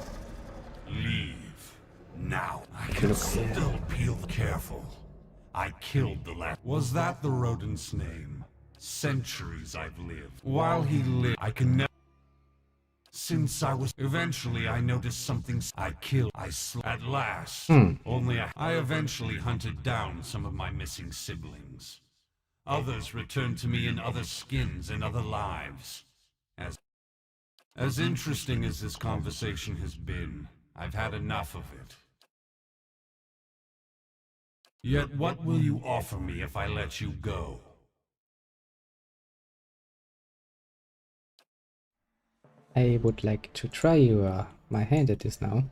Leave. Now. I Look can here. still peel careful. I killed the last. Was that the rodent's name? Centuries I've lived. While he lived, I can never. Since I was eventually I noticed something I killed at last. Only I eventually hunted down some of my missing siblings. Others returned to me in other skins and other lives. As interesting as this conversation has been, I've had enough of it. Yet what will you offer me if I let you go? I would like to try my hand at this now.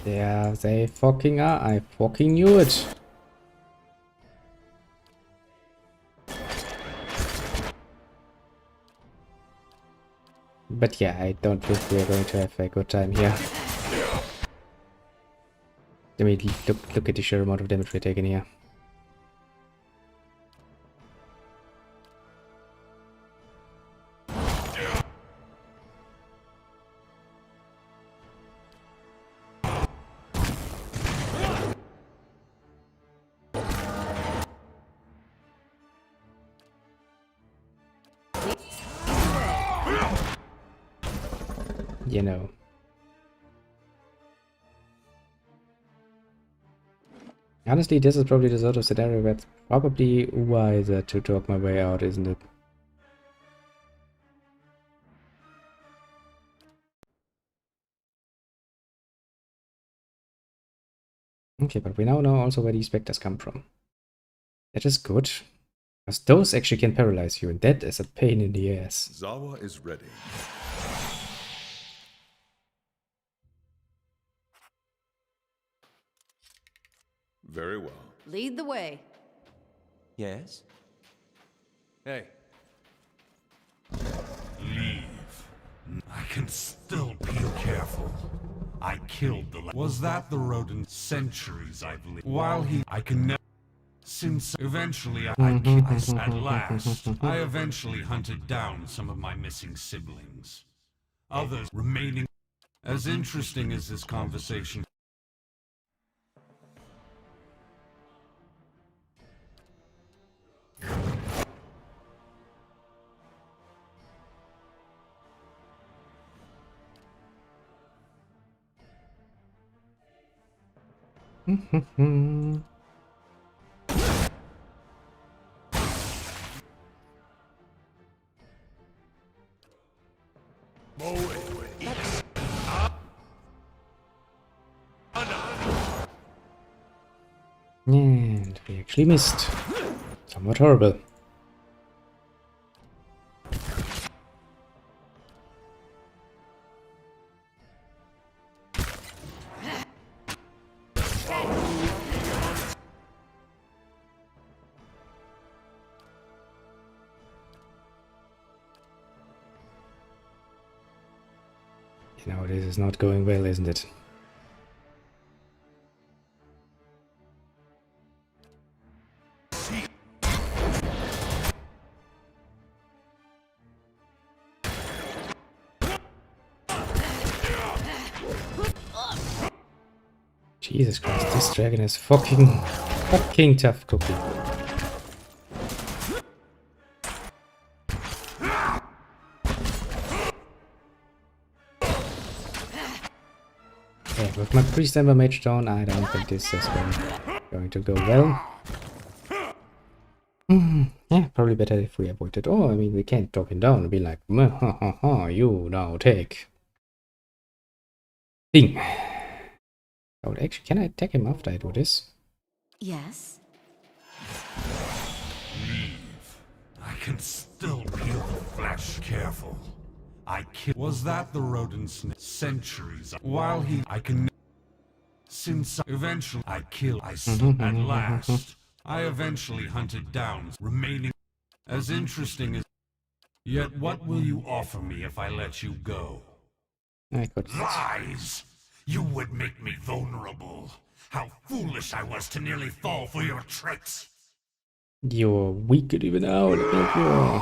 There they fucking are. I fucking knew it. But yeah, I don't think we're going to have a good time here. I mean, look at the sheer amount of damage we're taking here. You know. Honestly, this is probably the sort of scenario that's probably wiser to talk my way out, isn't it? Okay, but we now know also where these specters come from. That is good. Because those actually can paralyze you, and that is a pain in the ass. Zawa is ready. Very well. Lead the way. Yes? Hey. Leave. I can still be careful. I killed the Was that the rodent centuries I've lived? While I can never... Since eventually at last, I eventually hunted down some of my missing siblings. Others remaining... As interesting as this conversation... And we actually missed. Somewhat horrible. You know, this is not going well, isn't it? Jesus Christ, this dragon is fucking tough cookie. Yeah, with my priest and my mage down, I don't think this is going to go well. Yeah, probably better if we avoid it. Oh, I mean, we can't talk him down and be like, ha ha ha, you now take. Thing. Oh, actually, can I attack him after I do this? Yes. Leave. I can still peel the flesh. Careful. I killed. Was that the rodent's centuries? While I can. Since eventually I killed. At last. I eventually hunted down remaining. As interesting as. Yet what will you offer me if I let you go? I could. Lies! You would make me vulnerable. How foolish I was to nearly fall for your tricks! You're weaker even out, don't you?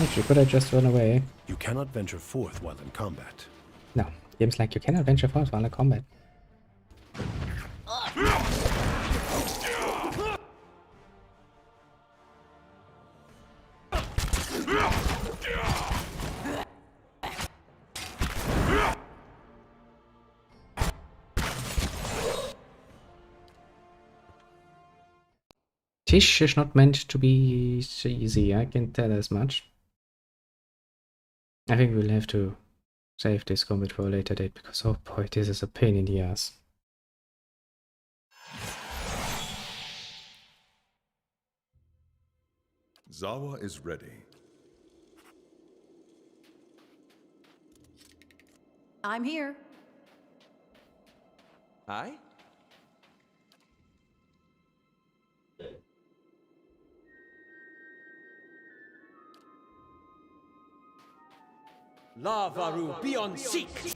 Actually, could I just run away? You cannot venture forth while in combat. No. Games like you cannot venture forth while in combat. Tish is not meant to be easy, I can tell as much. I think we'll have to save this combat for a later date because oh boy, this is a pain in the ass. Zawa is ready. I'm here. Aye? Lavaru, be on seek!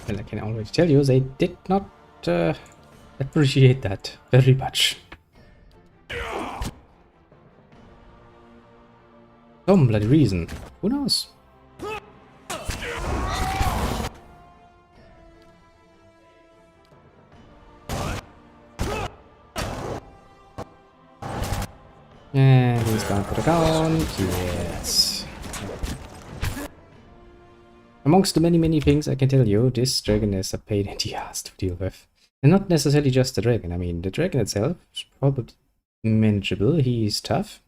Well, I can already tell you, they did not appreciate that very much. Some bloody reason. Who knows? And he's gone for the count. Yes. Amongst the many things I can tell you, this dragon is a pain in the ass to deal with. And not necessarily just the dragon. I mean, the dragon itself is probably manageable. He is tough.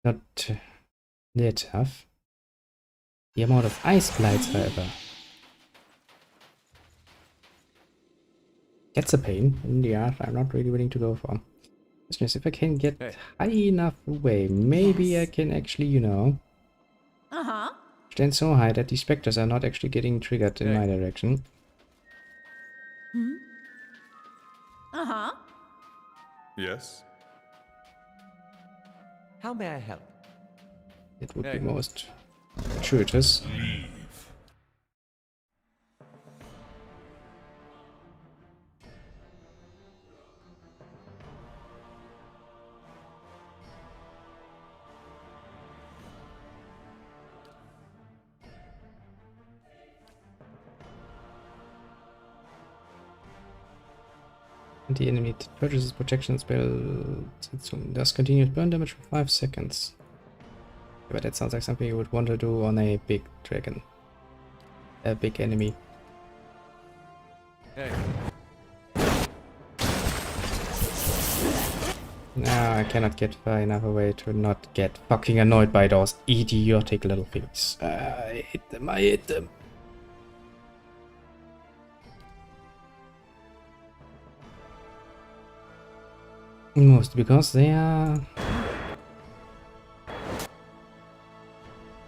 Not that tough. The amount of ice blights, however, that's a pain in the ass. I'm not really willing to go for. Just if I can get high enough away, maybe I can actually, you know, stand so high that the specters are not actually getting triggered in my direction. Yes? How may I help? It would be most gratuitous. Leave. And the enemy purchases protection spell does continuous burn damage for 5 seconds. Yeah, but that sounds like something you would want to do on a big dragon. A big enemy. Hey. No, I cannot get far enough away to not get fucking annoyed by those idiotic little things. I hate them, I hate them. Mostly because they are...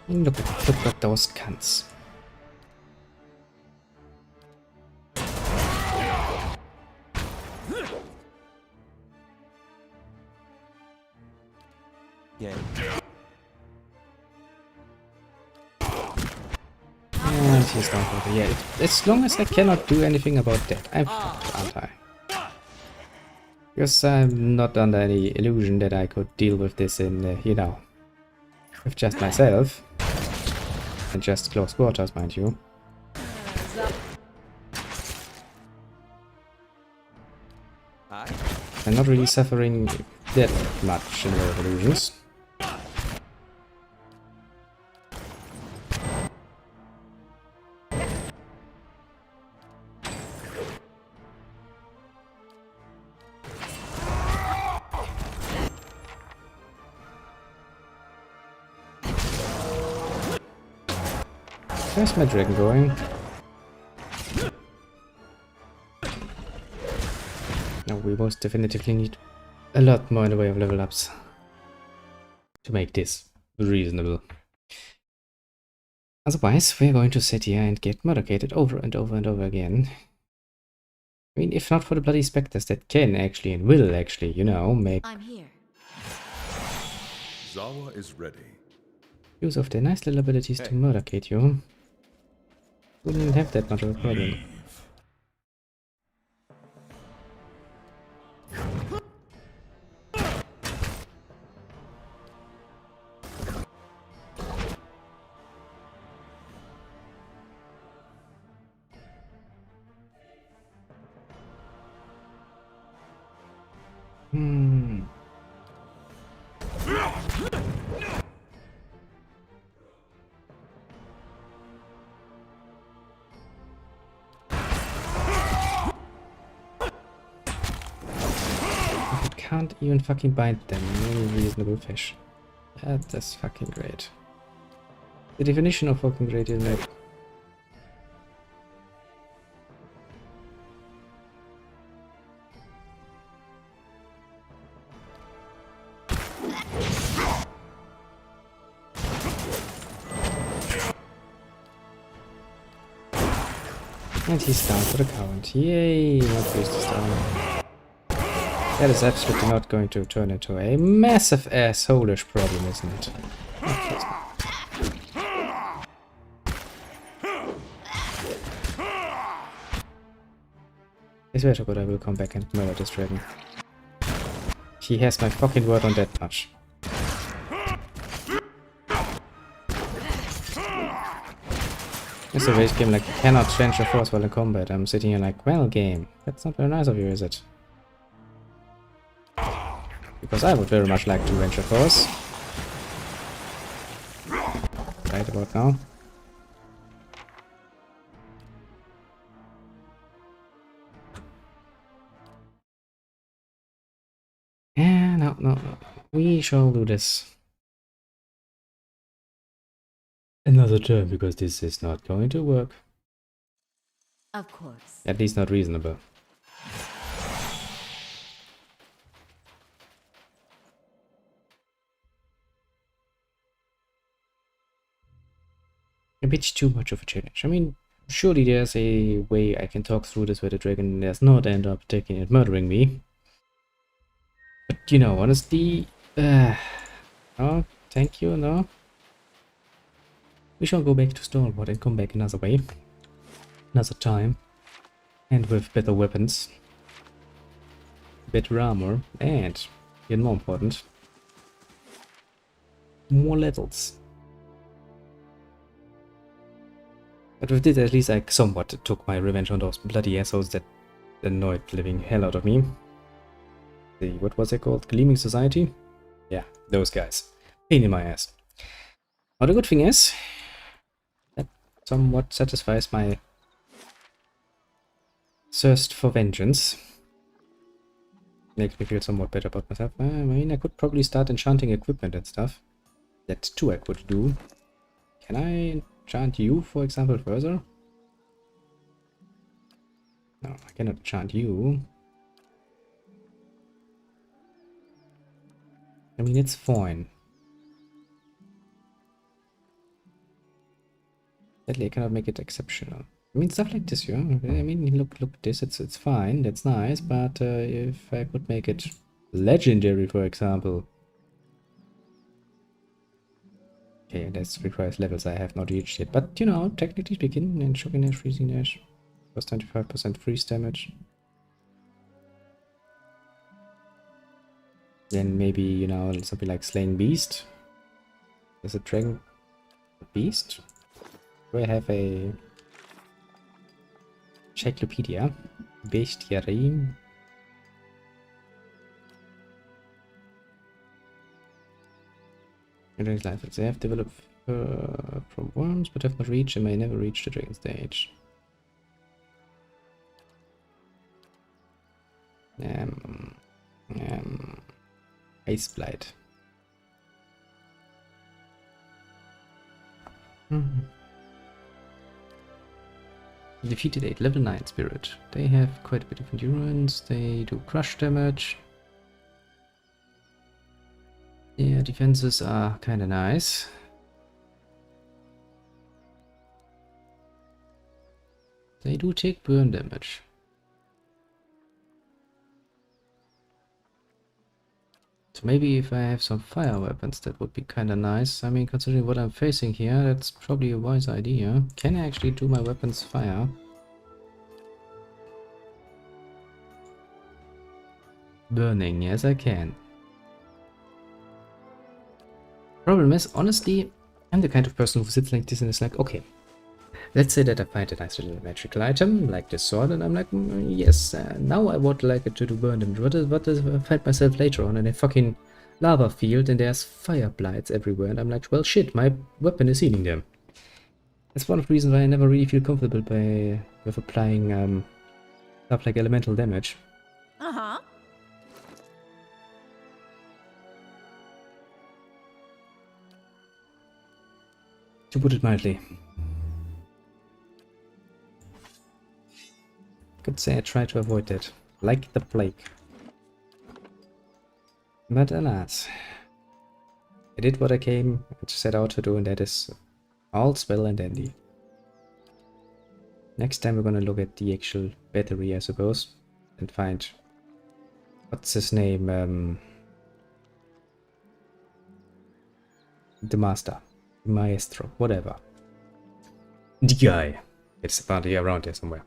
Look at those cunts. Yeah. And he's down for the... Yeah, as long as I cannot do anything about that, I'm fucked, aren't I? Because I'm not under any illusion that I could deal with this in, you know, with just myself. And just close quarters, mind you. Aye? I'm not really suffering that much in the illusions. Where's my dragon going? No, we most definitively need a lot more in the way of level ups. to make this reasonable. Otherwise, we're going to sit here and get murdercated over and over and over again. I mean, if not for the bloody specters that can actually and will actually, you know, make I'm here. Zawa is ready. use of their nice little abilities to murdercate you, wouldn't even have that much of a problem. Can't even fucking bind them in any reasonable fish. That's fucking great. The definition of fucking great is like and he's down for the count. Yay, my priest is down. That is absolutely not going to turn into a massive asshole-ish problem, isn't it? I swear to God I will come back and murder this dragon. He has my fucking word on that much. It's a race game like you cannot change your force while in combat. I'm sitting here like, well game, that's not very nice of you, is it? Because I would very much like to range a force. Right about now. Yeah, no. We shall do this another turn, because this is not going to work. Of course. At least not reasonable. A bit too much of a challenge. I mean, surely there's a way I can talk through this where the dragon does not end up taking and murdering me. But you know, honestly, no, thank you, no. We shall go back to Stalwart and come back another way, another time, and with better weapons, better armor, and, even more important, more levels. But with this, at least I somewhat took my revenge on those bloody assholes that annoyed the living hell out of me. What was it called? Gleaming Society? Yeah, those guys. Pain in my ass. Now the good thing is, that somewhat satisfies my thirst for vengeance. Makes me feel somewhat better about myself. I mean, I could probably start enchanting equipment and stuff. That too I could do. Can I enchant you, for example, further? No, I cannot enchant you. I mean, it's fine. Sadly, I cannot make it exceptional. I mean, stuff like this, yeah. I mean, look at this. It's fine. That's nice. But if I could make it legendary, for example. Okay, that requires levels I have not reached yet. But you know, technically speaking, and Shocking Dash, Freezing Dash, plus 25% freeze damage. Then maybe, you know, something like Slaying Beast. There's a Dragon Beast. Do I have a Encyclopedia? Bestiary. Dragon's life. They have developed from worms, but have not reached and may never reach the dragon stage. Ice Blight. Defeated 8 level 9 spirit. They have quite a bit of endurance. They do crush damage. Yeah, defenses are kinda nice. They do take burn damage. So maybe if I have some fire weapons, that would be kinda nice. I mean, considering what I'm facing here, that's probably a wise idea. Can I actually do my weapons fire? Burning, yes I can. Problem is, honestly, I'm the kind of person who sits like this and is like, okay, let's say that I find a nice little magical item, like this sword, and I'm like, yes, now I would like it to do burn damage. What if I find myself later on in a fucking lava field and there's fire blights everywhere, and I'm like, well shit, my weapon is healing them. That's one of the reasons why I never really feel comfortable with applying stuff like elemental damage. Uh-huh. To put it mildly. Could say I try to avoid that, like the plague. But alas, I did what I came and set out to do, and that is all's well and dandy. Next time we're gonna look at the actual battery, I suppose, and find, what's his name, the master, maestro, whatever. The guy. It's apparently around here somewhere.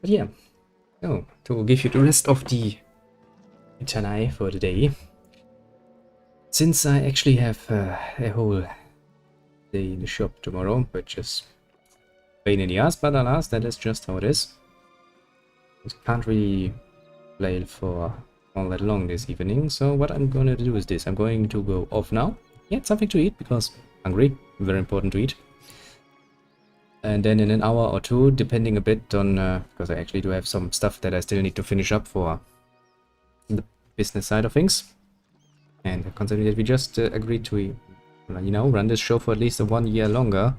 But yeah, so to give you the rest of the Eterni for the day, since I actually have a whole day in the shop tomorrow, which is pain in the ass, but alas, that is just how it is. I can't really play for all that long this evening, so what I'm going to do is this. I'm going to go off now, get something to eat, because hungry, very important to eat. And then in an hour or two, depending a bit on, because I actually do have some stuff that I still need to finish up for the business side of things. And considering that we just agreed to, you know, run this show for at least 1 year longer,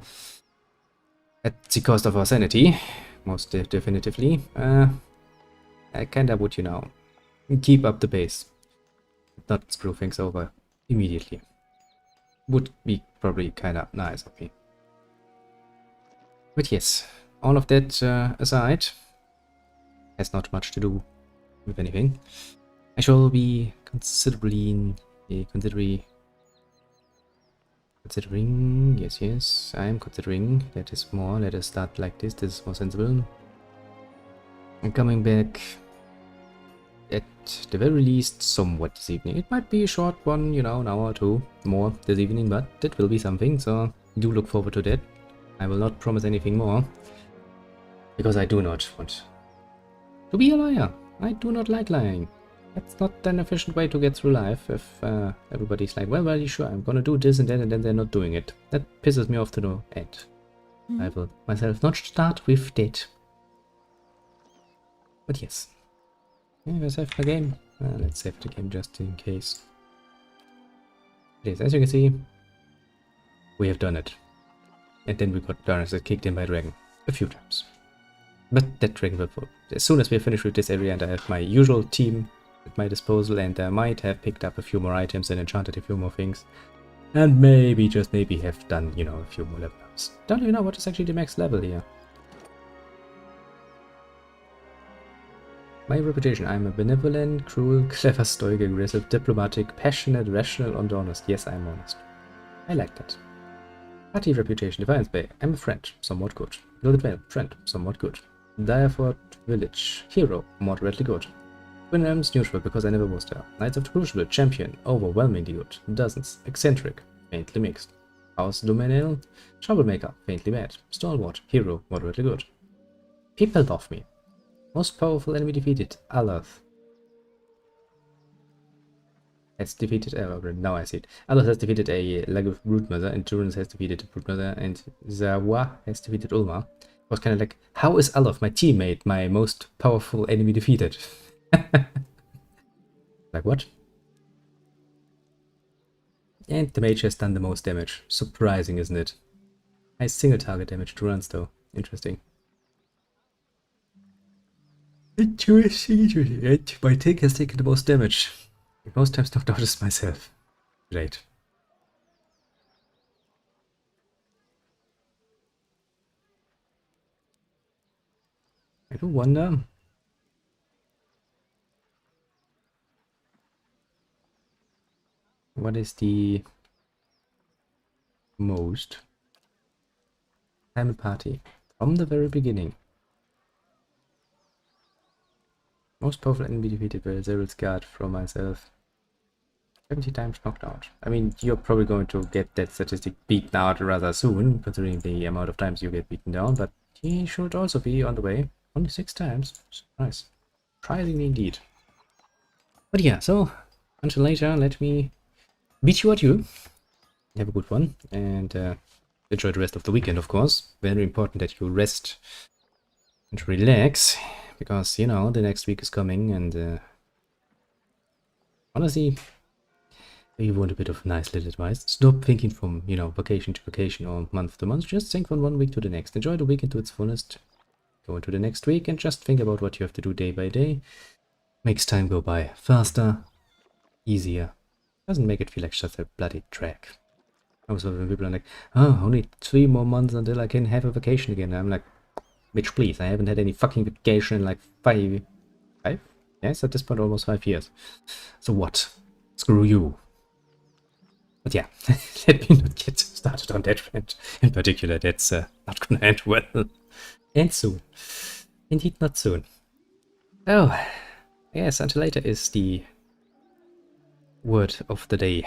at the cost of our sanity, most definitively, I kinda would, you know, keep up the pace. Not screw things over immediately. Would be probably kinda nice of me. But yes, all of that aside, has not much to do with anything. I shall be considering, yes, I am considering, that is more, let us start like this is more sensible. I'm coming back at the very least somewhat this evening. It might be a short one, you know, an hour or two more this evening, but that will be something, so do look forward to that. I will not promise anything more, because I do not want to be a liar. I do not like lying. That's not an efficient way to get through life if everybody's like, well, are you sure I'm gonna do this and then they're not doing it. That pisses me off to no end. I will myself not start with that. But yes. Yeah, let's save the game. Let's save the game just in case. Yes, as you can see, we have done it. And then we got Darkness kicked in by a dragon a few times. But that dragon will fall. As soon as we're finished with this area and I have my usual team at my disposal, and I might have picked up a few more items and enchanted a few more things. And maybe, just maybe, have done, you know, a few more level ups. Don't even know what is actually the max level here. My reputation: I'm a benevolent, cruel, clever, stoic, aggressive, diplomatic, passionate, rational, and honest. Yes, I'm honest. I like that. Party reputation: Defiance Bay. I'm a friend, somewhat good. Gilded Vale, friend, somewhat good. Direford Village, hero, moderately good. Twin Realms, neutral, because I never was there. Knights of the Crucible, champion, overwhelmingly good. Dozens, eccentric, faintly mixed. House Dominel, troublemaker, faintly bad. Stalwart, hero, moderately good. People love me. Most powerful enemy defeated, Aloth. Has defeated, now I see it. Aloth has defeated a Lagoth Broodmother, and Endurance has defeated a Broodmother, and Zawa has defeated Ulma. I was kind of like, how is Aloth, my teammate, my most powerful enemy defeated? Like what? And the mage has done the most damage. Surprising, isn't it? High single target damage to runs though. Interesting. Interesting. And my tank has taken the most damage. Most times knocked out is myself. Great. I do wonder. What is the most time party from the very beginning? Most powerful enemy defeated by Zeryl's guard from myself. 70 times knocked out. I mean, you're probably going to get that statistic beaten out rather soon, considering the amount of times you get beaten down, but he should also be on the way. Only 6 times. Nice. Surprisingly indeed. But yeah, so until later, let me beat you at you. Have a good one, and enjoy the rest of the weekend, of course. Very important that you rest and relax, because, you know, the next week is coming, and honestly, you want a bit of nice little advice. Stop thinking from, you know, vacation to vacation or month to month. Just think from one week to the next. Enjoy the weekend to its fullest. Go into the next week and just think about what you have to do day by day. Makes time go by faster, easier. Doesn't make it feel like such a bloody drag. Also, when people are like, oh, only 3 more months until I can have a vacation again. I'm like, bitch, please, I haven't had any fucking vacation in like 5? Yes, at this point, almost 5 years. So what? Screw you. But yeah, let me not get started on that rant. In particular, that's not gonna end well. And soon. Indeed, not soon. Oh, yes, until later is the word of the day.